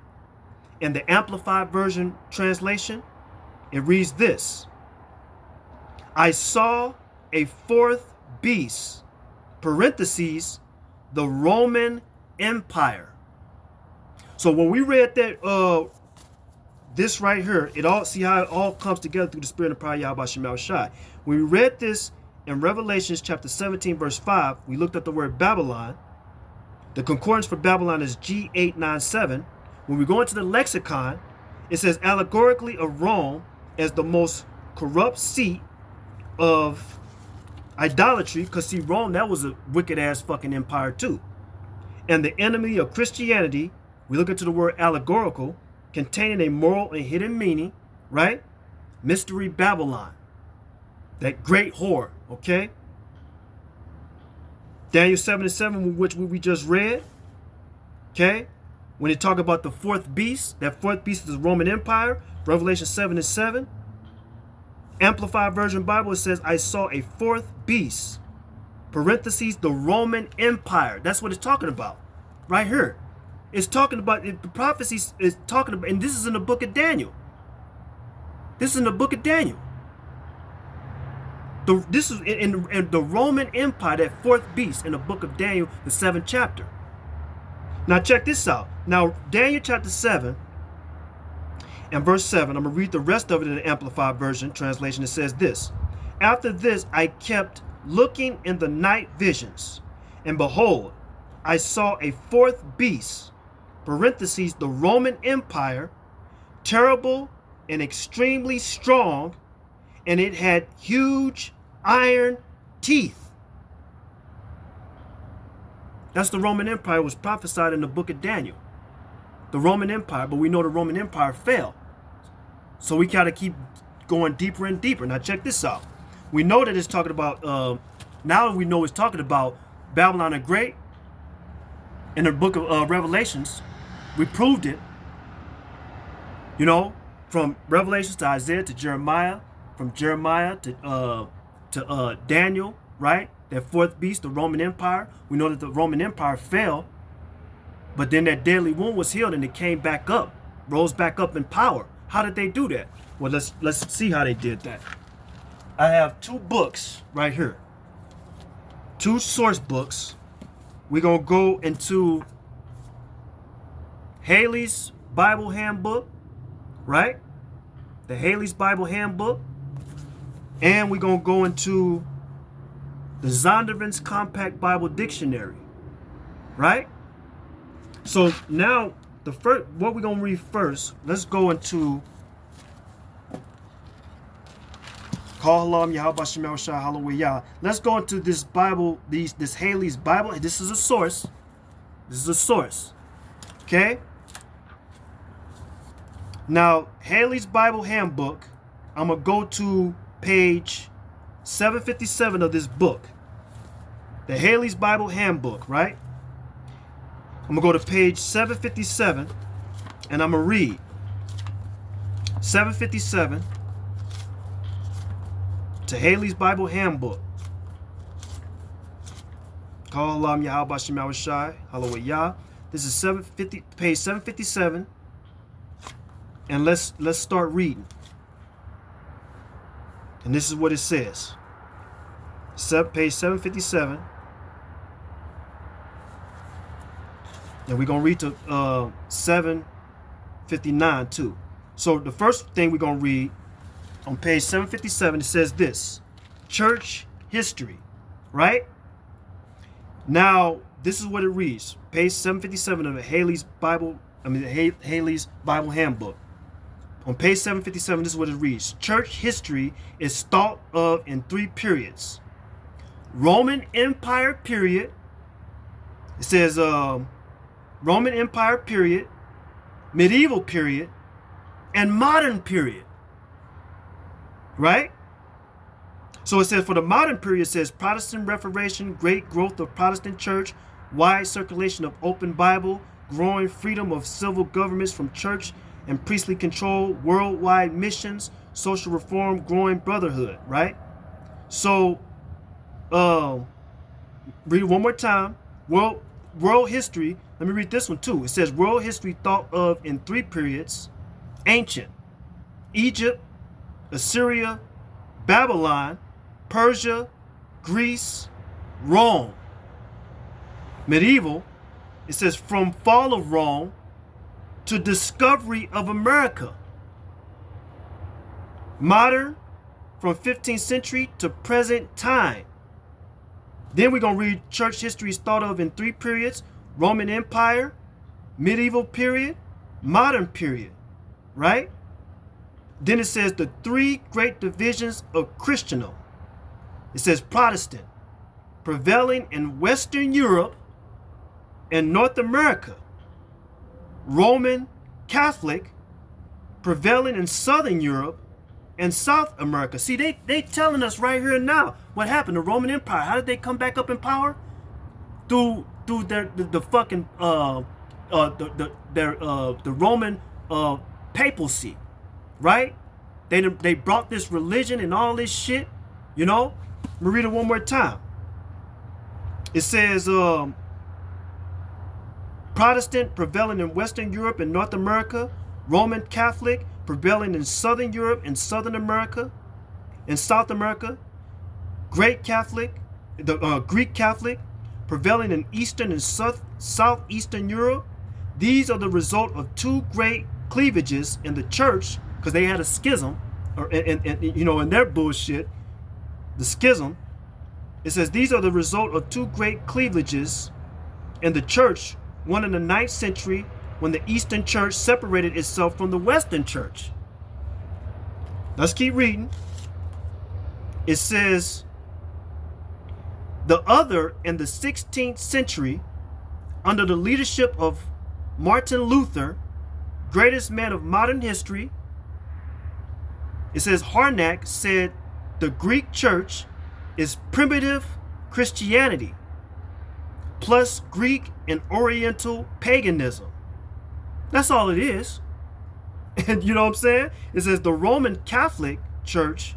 In the Amplified Version translation, it reads this: I saw a fourth beast, parentheses, the Roman Empire. So when we read that, this right here, it all, see how it all comes together through the Spirit and power of Yahweh Shemel Shai. When we read this in Revelations chapter 17, verse 5, we looked at the word Babylon. The concordance for Babylon is G897. When we go into the lexicon, it says allegorically of Rome as the most corrupt seat of idolatry. Because see, Rome, that was a wicked ass fucking empire too. And the enemy of Christianity, we look into the word allegorical, containing a moral and hidden meaning, right? Mystery Babylon, that great whore, okay? Daniel 7 and 7, which we just read, okay? When they talk about the fourth beast, that fourth beast is the Roman Empire, Revelation 7 and 7. Amplified Version Bible, it says, I saw a fourth beast, parentheses, the Roman Empire. That's what it's talking about right here. It's talking about, the prophecy is talking about, and this is in the book of Daniel. This is in the book of Daniel. This is in the Roman Empire, that fourth beast in the book of Daniel, the 7th chapter. Now check this out. Now Daniel chapter 7 and verse 7, I'm going to read the rest of it in the Amplified Version translation. It says this: after this I kept looking in the night visions, and behold, I saw a fourth beast, parentheses, the Roman Empire, terrible and extremely strong, and it had huge iron teeth. That's the Roman Empire, was prophesied in the book of Daniel. The Roman Empire, but we know the Roman Empire fell. So we got to keep going deeper and deeper. Now check this out. We know that it's talking about, now we know it's talking about Babylon the Great in the book of Revelations. We proved it. You know, from Revelations to Isaiah to Jeremiah, from Jeremiah to Daniel, right? That fourth beast, the Roman Empire. We know that the Roman Empire fell, but then that deadly wound was healed and it came back up, rose back up in power. How did they do that? Well, let's see how they did that. I have two books right here, two source books. We're gonna go into Haley's Bible Handbook, right? The Haley's Bible Handbook, and we're gonna go into the Zondervan's Compact Bible Dictionary, right? So now the first, what we're gonna read first, let's go into Call Halam Yahweh Shemel Shah Hallelujah. Let's go into this Bible, this Haley's Bible. This is a source. This is a source. Okay? Now, Haley's Bible Handbook, I'm gonna go to page 757 of this book. The Haley's Bible Handbook, right? I'm gonna go to page 757 and I'm gonna read 757. to Haley's Bible Handbook. Call Allah Yahweh Bashim Awashai. Hallelujah. This is page 757. And let's start reading. And this is what it says. Page 757. And we're going to read to 759 too. So the first thing we're going to read on page 757, it says this. Church history, right? Now, this is what it reads. Page 757 of the Haley's Bible Handbook. On page 757, this is what it reads. Church history is thought of in three periods. Roman Empire period. It says Roman Empire period, medieval period, and modern period. Right? So it says for the modern period, it says Protestant Reformation, great growth of Protestant church, wide circulation of open Bible, growing freedom of civil governments from church and priestly control, worldwide missions, social reform, growing brotherhood, right? So, read it one more time. World history, let me read this one too. It says world history thought of in three periods: ancient, Egypt, Assyria, Babylon, Persia, Greece, Rome. Medieval, it says from fall of Rome to discovery of America. Modern, from 15th century to present time. Then we're going to read church history is thought of in three periods: Roman Empire, medieval period, modern period, right? Then it says the three great divisions of Christendom. It says Protestant, prevailing in Western Europe and North America. Roman Catholic, prevailing in Southern Europe and South America. See, they telling us right here and now what happened. The Roman Empire, how did they come back up in power? Through the fucking the Roman papacy, right? They brought this religion and all this shit, you know. Let me read it one more time. It says Protestant prevailing in Western Europe and North America, Roman Catholic prevailing in Southern Europe and Southern America and South America, Greek Catholic prevailing in Eastern and Southeastern Europe. These are the result of two great cleavages in the church, because they had a schism, in their bullshit, the schism. It says these are the result of two great cleavages in the church, one in the 9th century when the Eastern church separated itself from the Western church. Let's keep reading. It says the other in the 16th century under the leadership of Martin Luther, greatest man of modern history. It says Harnack said the Greek church is primitive Christianity plus Greek and Oriental paganism. That's all it is. And you know what I'm saying? It says the Roman Catholic Church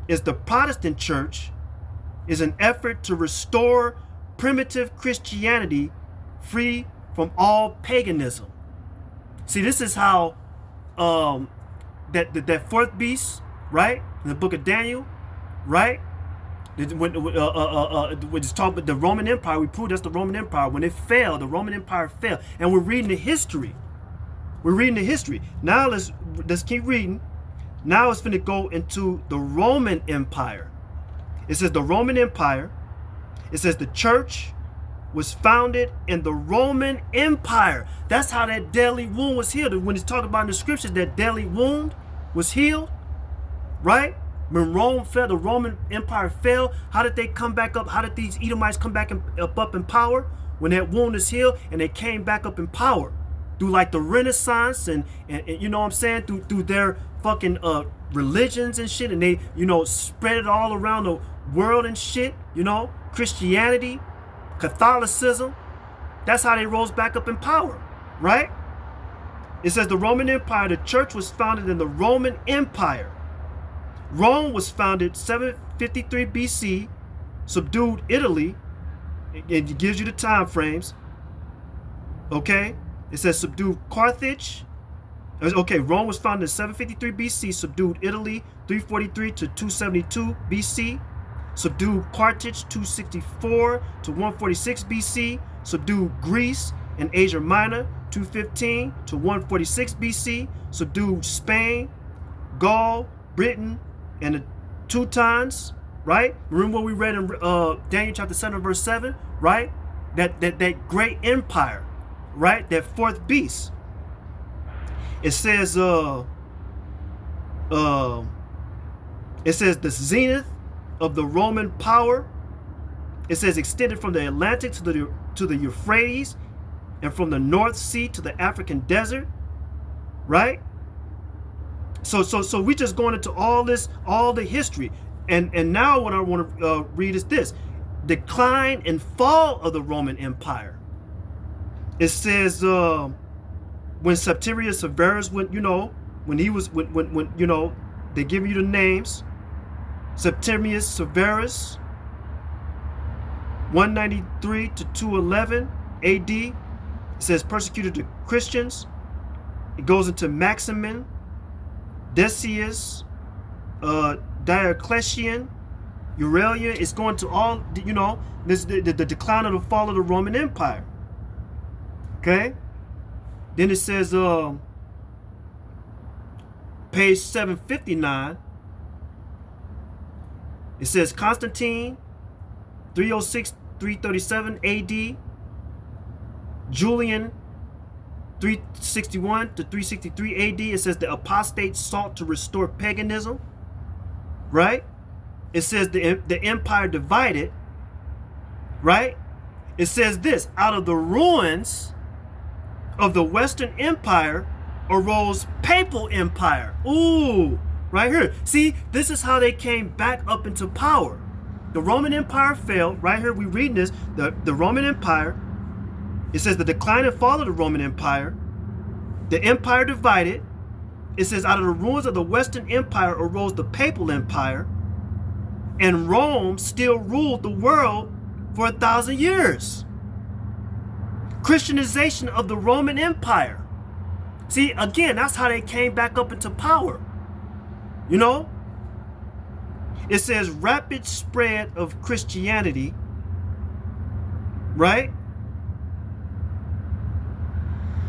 is the Protestant church, is an effort to restore primitive Christianity free from all paganism. See, this is how that fourth beast, right, in the book of Daniel, right? When it's talking about the Roman Empire, we proved that's the Roman Empire. When it fell, the Roman Empire fell, and we're reading the history. We're reading the history. Now let's keep reading. Now it's going to go into the Roman Empire. It says the Roman Empire. It says the church was founded in the Roman Empire. That's how that deadly wound was healed. When it's talking about in the scriptures, that deadly wound was healed, right? When Rome fell, the Roman Empire fell. How did they come back up? How did these Edomites come back up in power? When that wound is healed, and they came back up in power through like the Renaissance and you know what I'm saying, through their fucking religions and shit, and they, you know, spread it all around the world and shit, you know, Christianity, Catholicism. That's how they rose back up in power, right? It says the Roman Empire, the church was founded in the Roman Empire. Rome was founded 753 BC, subdued Italy. It gives you the time frames. Okay, it says subdued Carthage. Okay, Rome was founded in 753 BC, subdued Italy 343 to 272 BC, subdued Carthage 264 to 146 BC, subdued Greece and Asia Minor 215 to 146 BC, subdued Spain, Gaul, Britain, and the Teutons, right? Remember what we read in Daniel chapter 7 verse 7, right? That great empire, right? That fourth beast. It says the zenith of the Roman power. It says extended from the Atlantic to the Euphrates, and from the North Sea to the African desert, right? So we just going into all this, all the history, and now what I want to read is this: decline and fall of the Roman Empire. It says when Septimius Severus went, when he was when they give you the names. Septimius Severus, 193 to 211 AD. It says persecuted the Christians. It goes into Maximin, Decius, Diocletian, Aurelian. It's going to all, this the decline of the fall of the Roman Empire. Okay. Then it says, page 759. It says Constantine, 306-337 AD. Julian, 361 to 363 AD. It says the apostates sought to restore paganism, right? It says the empire divided, right? It says this: out of the ruins of the Western Empire arose papal empire. Ooh, right here. See, this is how they came back up into power. The Roman Empire failed. Right here, we reading this. The Roman Empire. It says the decline and fall of the Roman Empire. The empire divided. It says out of the ruins of the Western Empire arose the papal empire. And Rome still ruled the world for 1,000 years. Christianization of the Roman Empire. See, again, that's how they came back up into power. It says rapid spread of Christianity, right?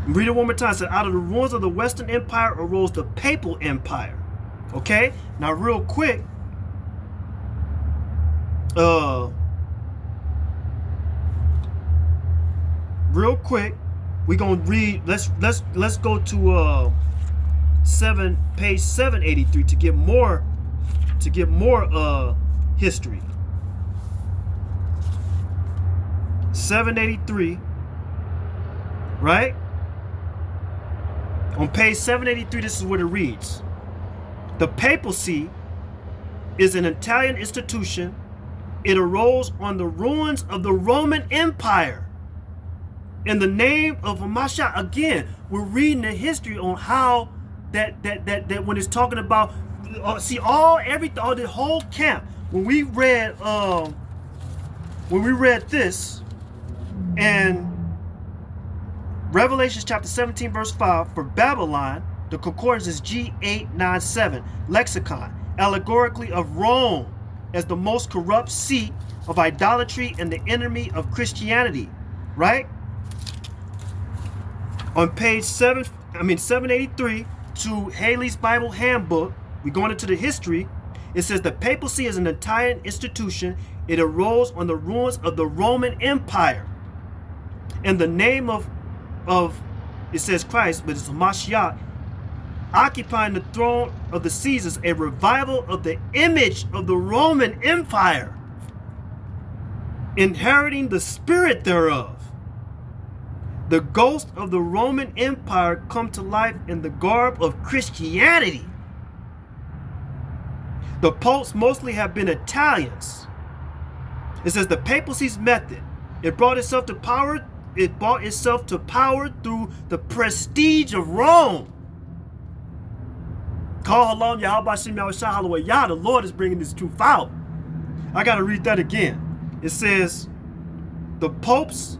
Read it one more time. It says out of the ruins of the Western Empire arose the papal empire. Okay? Now real quick, we're gonna read. Let's go to page 783 to get more history. 783, right? On page 783, this is what it reads: the papacy is an Italian institution. It arose on the ruins of the Roman Empire in the name of Mashiach. Again, we're reading the history on how that when it's talking about the whole camp. When we read this and Revelation chapter 17 verse 5, for Babylon, the concordance is G897 lexicon, allegorically of Rome as the most corrupt seat of idolatry and the enemy of Christianity, right? On page 783 to Haley's Bible Handbook, we're going into the history. It says the papacy is an Italian institution. It arose on the ruins of the Roman Empire. In the name of it says Christ, but it's Mashiach, occupying the throne of the Caesars, a revival of the image of the Roman Empire, inheriting the spirit thereof. The ghost of the Roman Empire come to life in the garb of Christianity. The popes mostly have been Italians. It says the papacy's method. It brought itself to power. It brought itself to power through the prestige of Rome. Call Halom Yahweh Shem Yahweh Shah Halloway. Yah, the Lord is bringing this truth out. I got to read that again. It says, the popes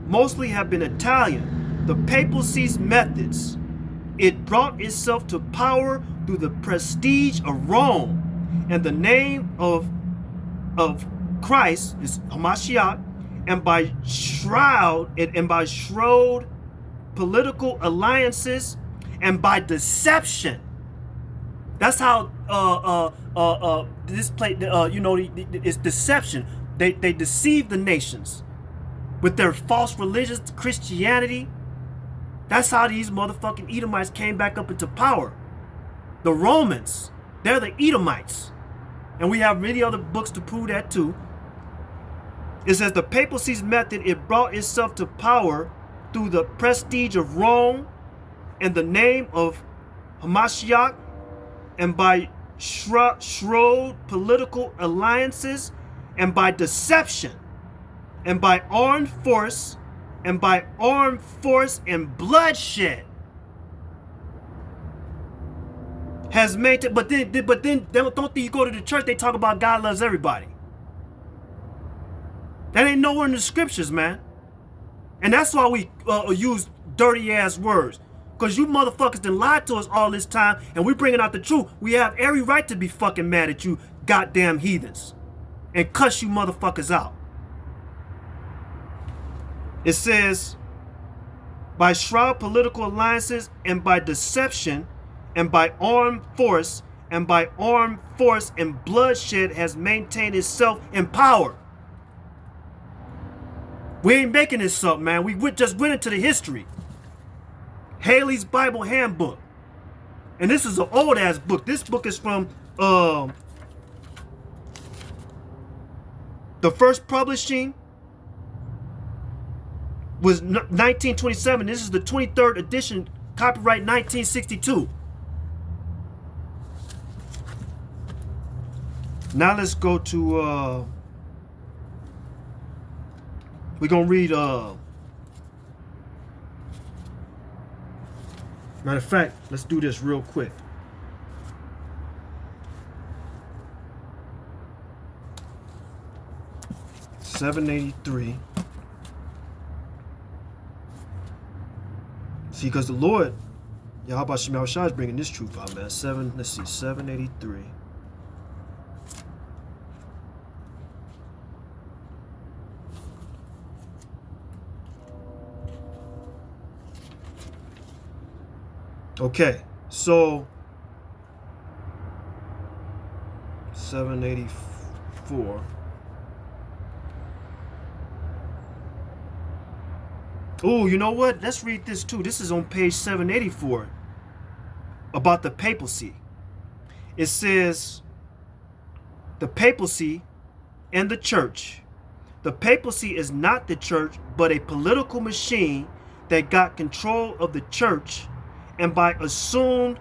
mostly have been Italian. The papacy's methods, it brought itself to power through the prestige of Rome and the name of Christ is Hamashiach, and by shrewd political alliances and by deception. That's how this play. It's deception. They deceive the nations with their false religions, Christianity. That's how these motherfucking Edomites came back up into power. The Romans, they're the Edomites. And we have many other books to prove that too. It says the papacy's method, it brought itself to power through the prestige of Rome and the name of Hamashiach, and by shrewd political alliances, and by deception, and by armed force, and bloodshed. Has made it, but then don't think you go to the church, they talk about God loves everybody. That ain't nowhere in the scriptures, man. And that's why we use dirty ass words. Because you motherfuckers done lied to us all this time, and we bringing out the truth. We have every right to be fucking mad at you goddamn heathens and cuss you motherfuckers out. It says, by shrewd political alliances and by deception and by armed force and bloodshed has maintained itself in power. We ain't making this up, man. We just went into the history. Haley's Bible Handbook. And this is an old ass book. This book is from the first publishing was 1927. This is the 23rd edition, copyright 1962. Now let's go to we're gonna read matter of fact, let's do this real quick. $783. See, because the Lord, Yahweh Shem Yahweh Shah is bringing this truth out, man. 783. Okay, so 784. Oh, you know what? Let's read this too. This is on page 784 about the papacy. It says, the papacy and the church. The papacy is not the church, but a political machine that got control of the church and by assumed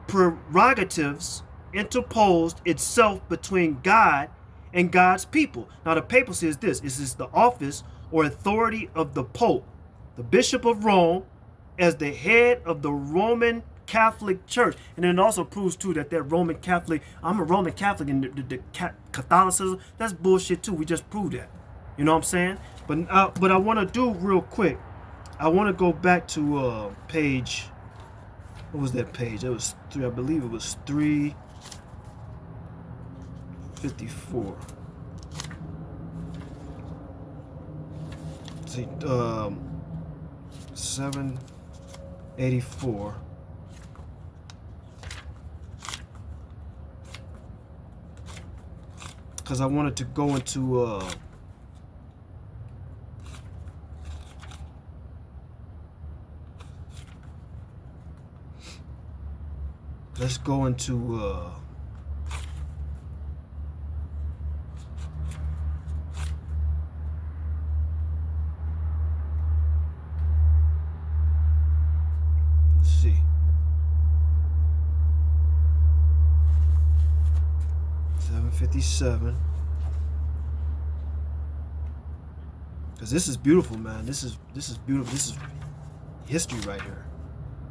prerogatives interposed itself between God and God's people. Now the papacy is this. This is the office or authority of the Pope, the Bishop of Rome, as the head of the Roman Catholic Church. And then it also proves too that that Roman Catholic, I'm a Roman Catholic, and the Catholicism, that's bullshit too. We just proved that. You know what I'm saying? But I want to do real quick, I want to go back to page, what was that page? It was I believe it was 354. See, 784. Because I wanted to go into let's go into let's see. 757. Because this is beautiful, man. This is beautiful. This is history right here.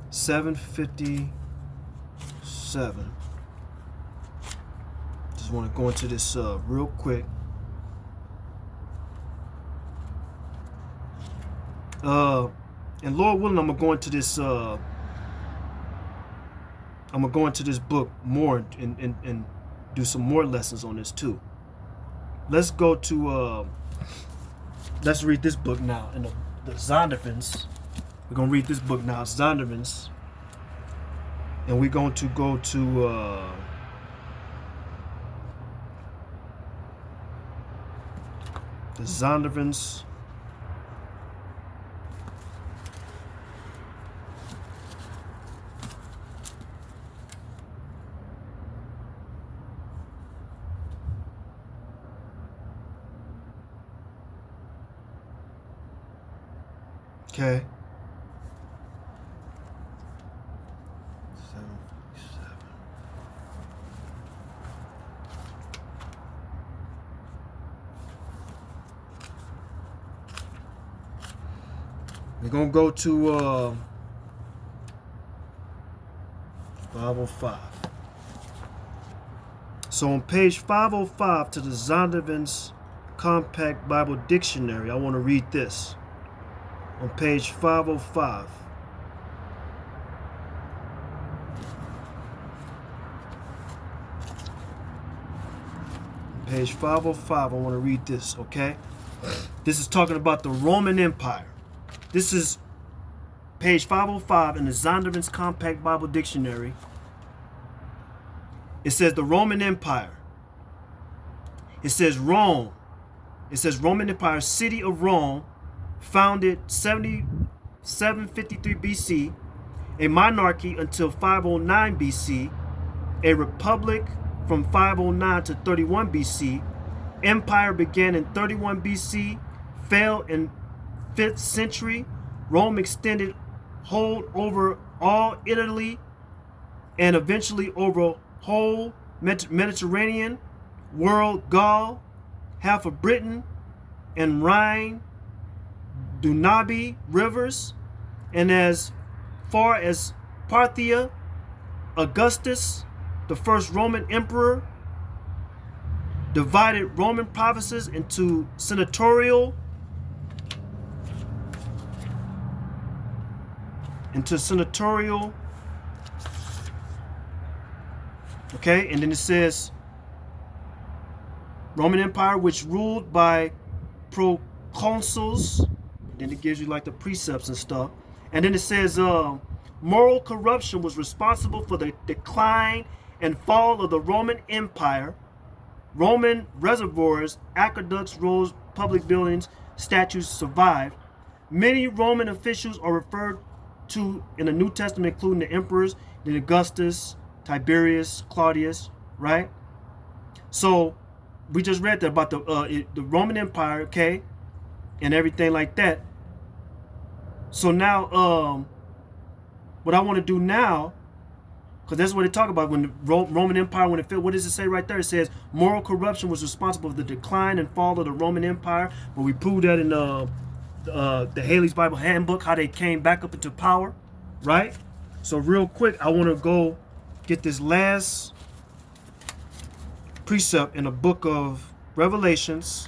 757. 7. Just want to go into this real quick. And Lord willing, I'm gonna go into this. I'm gonna go into this book more and do some more lessons on this too. Let's go to. Let's read this book now in the Zondervans. We're gonna read this book now, Zondervans, and we're going to go to. The Zondervans. Okay. 747. We're gonna go to 505. So on page 505 to the Zondervan's Compact Bible Dictionary, I want to read this. On page 505. Page 505, I want to read this, okay? This is talking about the Roman Empire. This is page 505 in the Zondervan's Compact Bible Dictionary. It says the Roman Empire. It says Rome. It says Roman Empire, city of Rome, founded 753 BC, a monarchy until 509 BC, a republic from 509 to 31 BC, empire began in 31 BC, fell in 5th century, Rome extended hold over all Italy and eventually over whole Mediterranean, world Gaul, half of Britain, and Rhine, Danube rivers, and as far as Parthia. Augustus, the first Roman emperor, divided Roman provinces into senatorial okay, and then it says Roman Empire, which ruled by proconsuls. Then it gives you like the precepts and stuff. And then it says moral corruption was responsible for the decline and fall of the Roman Empire. Roman reservoirs, aqueducts, roads, public buildings, statues survived. Many Roman officials are referred to in the New Testament, including the emperors, the Augustus, Tiberius, Claudius, right? So we just read that about the Roman Empire, okay, and everything like that. So now, what I want to do now, because that's what they talk about when the Roman Empire, when it fell, what does it say right there? It says moral corruption was responsible for the decline and fall of the Roman Empire. But we proved that in the Haley's Bible Handbook, how they came back up into power, right? So real quick, I want to go get this last precept in the book of Revelations,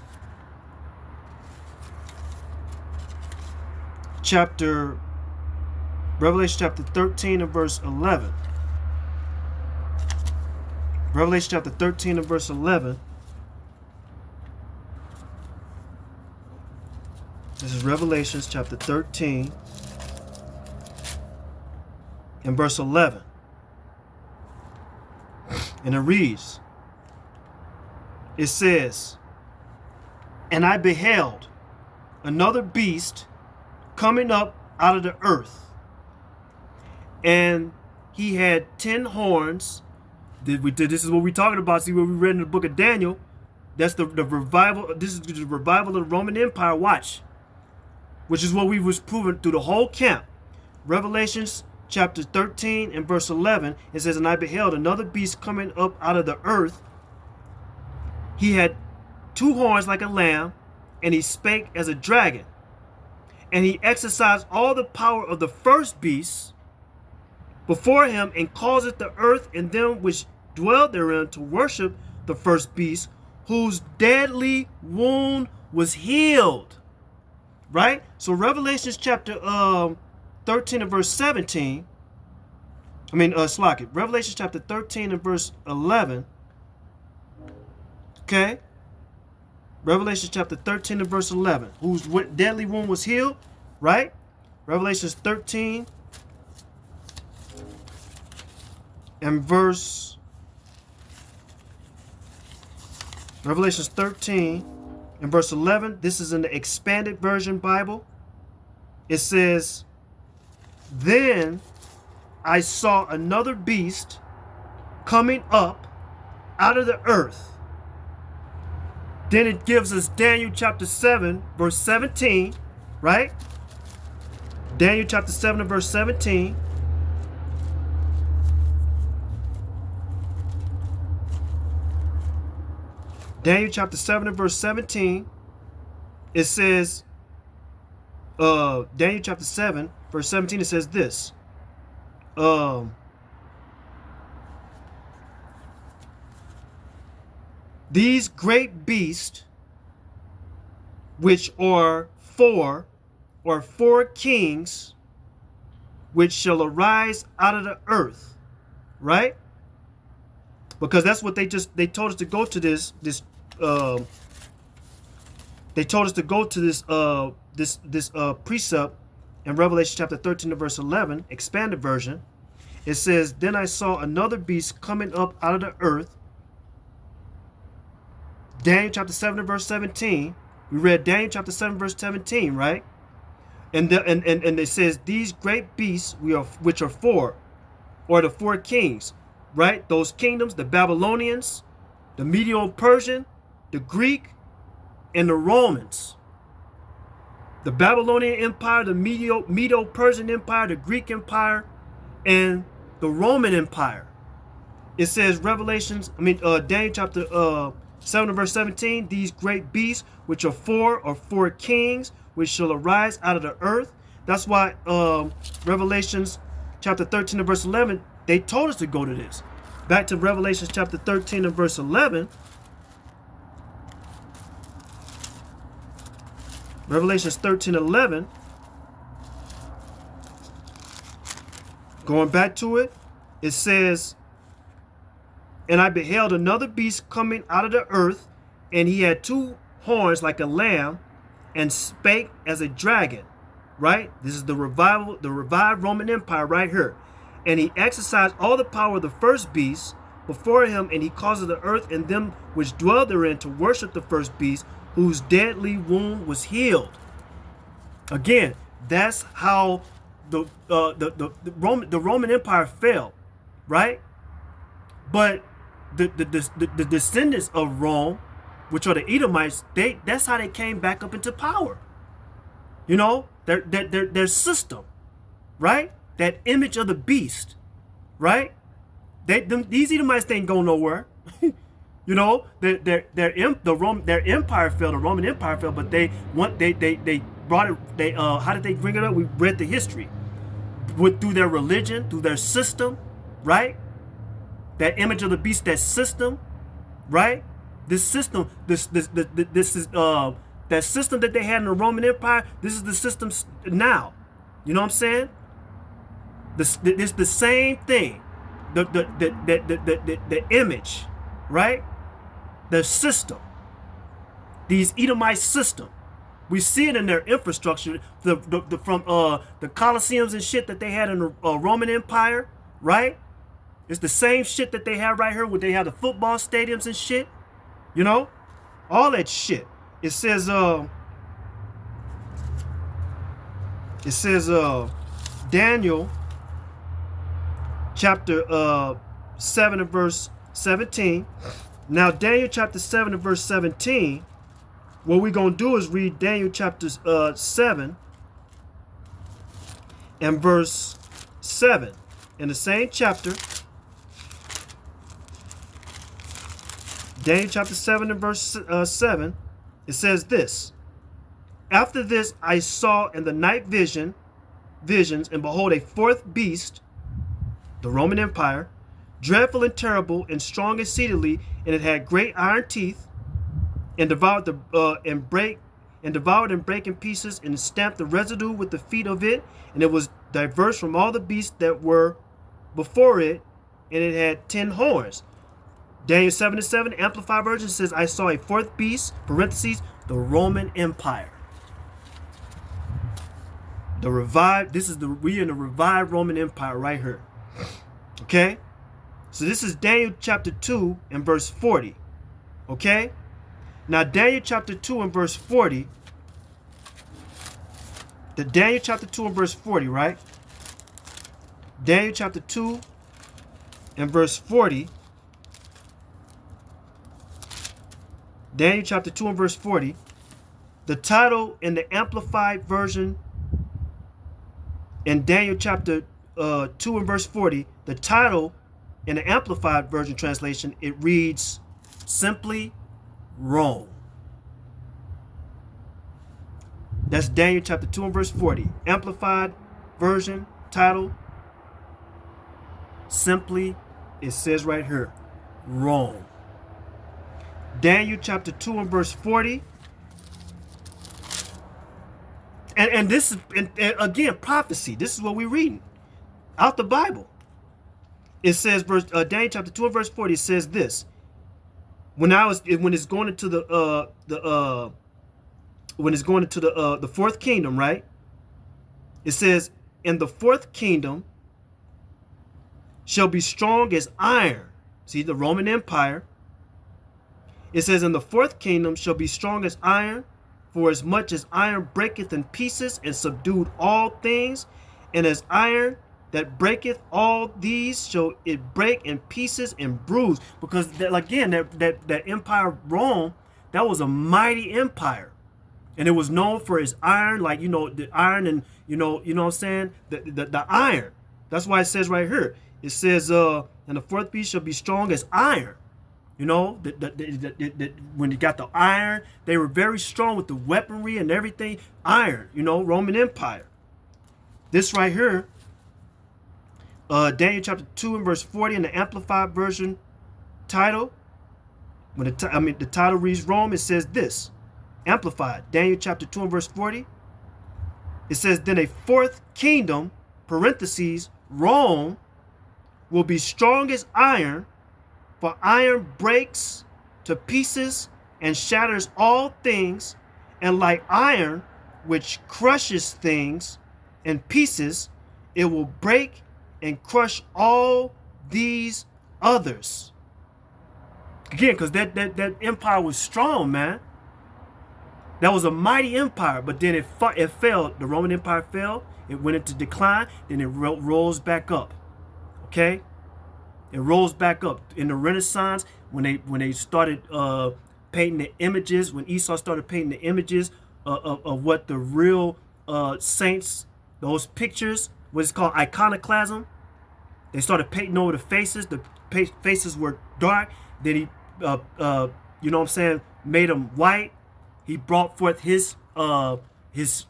Revelation chapter 13 and verse 11. Revelation chapter 13 and verse 11. This is Revelations chapter 13 and verse 11. And it reads, it says, "And I beheld another beast coming up out of the earth, and he had 10 horns." This is what we're talking about. See what we read in the book of Daniel. That's the revival. This is the revival of the Roman Empire. Watch, which is what we was proven through the whole camp. Revelations chapter 13 and verse 11. It says, "And I beheld another beast coming up out of the earth. He had 2 horns like a lamb, and he spake as a dragon. And he exercised all the power of the first beast before him, and causeth the earth and them which dwell therein to worship the first beast, whose deadly wound was healed. Right? So Revelations chapter 13 and verse 17. Revelation chapter 13 and verse 11. Okay? Revelation chapter 13 and verse 11. Whose deadly wound was healed. Right? Revelations 13 and verse... Revelations 13 and verse 11. This is in the expanded version Bible. It says, then I saw another beast coming up out of the earth. Then it gives us Daniel chapter 7, verse 17, right? Daniel chapter 7 and verse 17. Daniel chapter 7 and verse 17. It says, Daniel chapter 7, verse 17, it says this. These great beasts, which are four kings, which shall arise out of the earth, right? Because that's what they told us to go to this precept in Revelation chapter 13 to verse 11, expanded version. It says, then I saw another beast coming up out of the earth. Daniel chapter 7 and verse 17. We read Daniel chapter 7 verse 17, right? And it says, these great beasts which are four, or the four kings, right? Those kingdoms, the Babylonians, the Medo-Persian, the Greek, and the Romans. The Babylonian Empire, the Medo-Persian Empire, the Greek Empire, and the Roman Empire. It says Daniel chapter 7 verse 17, these great beasts, which are four kings, which shall arise out of the earth. That's why Revelations chapter 13 and verse 11, they told us to go to this. Back to Revelation chapter 13 and verse 11. Revelations 13:11. Going back to it, it says, and I beheld another beast coming out of the earth, and he had two horns like a lamb, and spake as a dragon. Right? This is the revived Roman Empire right here. And he exercised all the power of the first beast before him, and he caused the earth and them which dwell therein to worship the first beast, whose deadly wound was healed. Again, that's how the Roman Empire fell, right? But the descendants of Rome, which are the Edomites, that's how they came back up into power. You know, their system, right? That image of the beast, right? These Edomites ain't go nowhere. You know, their empire fell, the Roman Empire fell, but they brought it. How did they bring it up? We read the history through their religion, through their system, right? That image of the beast, that system, right? This system, this is that system that they had in the Roman Empire. This is the system now. You know what I'm saying? It's the same thing. The image, right? The system. These Edomite system. We see it in their infrastructure, from the Colosseums and shit that they had in the Roman Empire, right? It's the same shit that they have right here, where they have the football stadiums and shit. You know, all that shit. It says Daniel chapter 7 and verse 17. Now Daniel chapter 7 and verse 17. What we're going to do is read Daniel chapter 7 and verse 7. In the same chapter, Daniel chapter 7 and verse 7, it says this. After this I saw in the night visions, and behold, a fourth beast, the Roman Empire, dreadful and terrible and strong exceedingly, and it had great iron teeth, and devoured and brake in pieces, and stamped the residue with the feet of it, and it was diverse from all the beasts that were before it, and it had 10 horns. Daniel 7:7, Amplified Version says, I saw a fourth beast, parentheses, the Roman Empire. The revived, we in the revived Roman Empire right here. Okay? So this is Daniel chapter 2 and verse 40. Okay? Now Daniel chapter 2 and verse 40. Daniel chapter 2 and verse 40, right? Daniel chapter 2 and verse 40. Daniel chapter 2 and verse 40. The title in the Amplified Version in Daniel chapter 2 and verse 40, the title in the Amplified Version translation, it reads simply Rome. That's Daniel chapter 2 and verse 40. Amplified Version title, simply, it says right here, Rome. Daniel chapter 2 and verse 40. And this is, again, prophecy. This is what we're reading out the Bible. It says, Daniel chapter 2 and verse 40, it says this. When it's going into the fourth kingdom, right? It says, and the fourth kingdom shall be strong as iron. See, the Roman Empire. It says, and the fourth kingdom shall be strong as iron, for as much as iron breaketh in pieces and subdued all things, and as iron that breaketh all these shall it break in pieces and bruise. Because that empire Rome, that was a mighty empire, and it was known for its iron, like the iron, and you know what I'm saying, the iron. That's why it says right here. It says, and the fourth beast shall be strong as iron. When you got the iron, they were very strong with the weaponry and everything. Iron, Roman Empire. This right here, Daniel chapter 2 and verse 40 in the Amplified Version title. When the title reads Rome, it says this. Amplified, Daniel chapter 2 and verse 40. It says, then a fourth kingdom, parentheses, Rome, will be strong as iron, for iron breaks to pieces and shatters all things, and like iron, which crushes things in pieces, it will break and crush all these others. Again, because that empire was strong, man. That was a mighty empire, but then it fell. The Roman Empire fell. It went into decline. Then it rose back up. Okay. It rose back up in the Renaissance when they started painting the images. When Esau started painting the images of what the real saints, those pictures, what's called iconoclasm. They started painting over the faces. The faces were dark. Then he, made them white. He brought forth his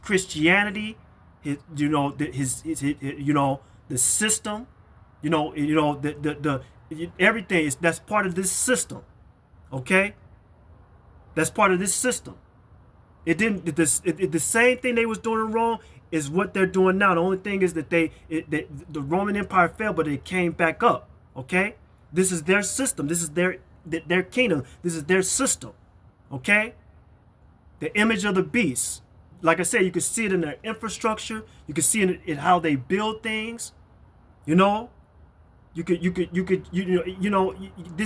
Christianity, the system. Everything that's part of this system. Okay, that's part of this system. The same thing they was doing wrong is what they're doing now. The only thing is that the Roman Empire fell, but it came back up. Okay, this is their system. This is their kingdom. This is their system. Okay, the image of the beast. Like I said, you can see it in their infrastructure. You can see it in how they build things. This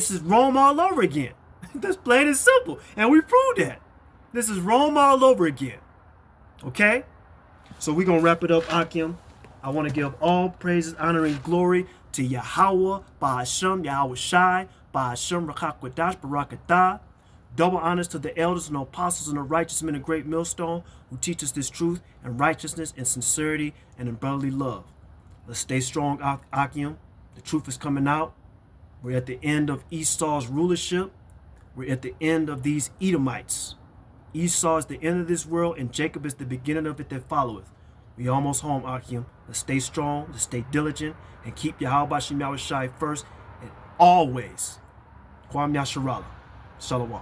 is Rome all over again. That's plain and simple. And we proved that. This is Rome all over again. Okay? So we're going to wrap it up, Akim. I want to give all praises, honor, and glory to Yahweh, Bahashem, Yahweh Shai, Bahashem, Rachakwadash, Barakatah. Double honors to the elders and the apostles and the righteous men of Great Millstone who teach us this truth and righteousness and sincerity and in brotherly love. Let's stay strong, Akim. The truth is coming out. We're at the end of Esau's rulership. We're at the end of these Edomites. Esau is the end of this world, and Jacob is the beginning of it that followeth. We almost home, Akim. Let's stay strong, let's stay diligent, and keep Yahweh Bashim Yahushai first and always. Kwam Yasharala. Shalom.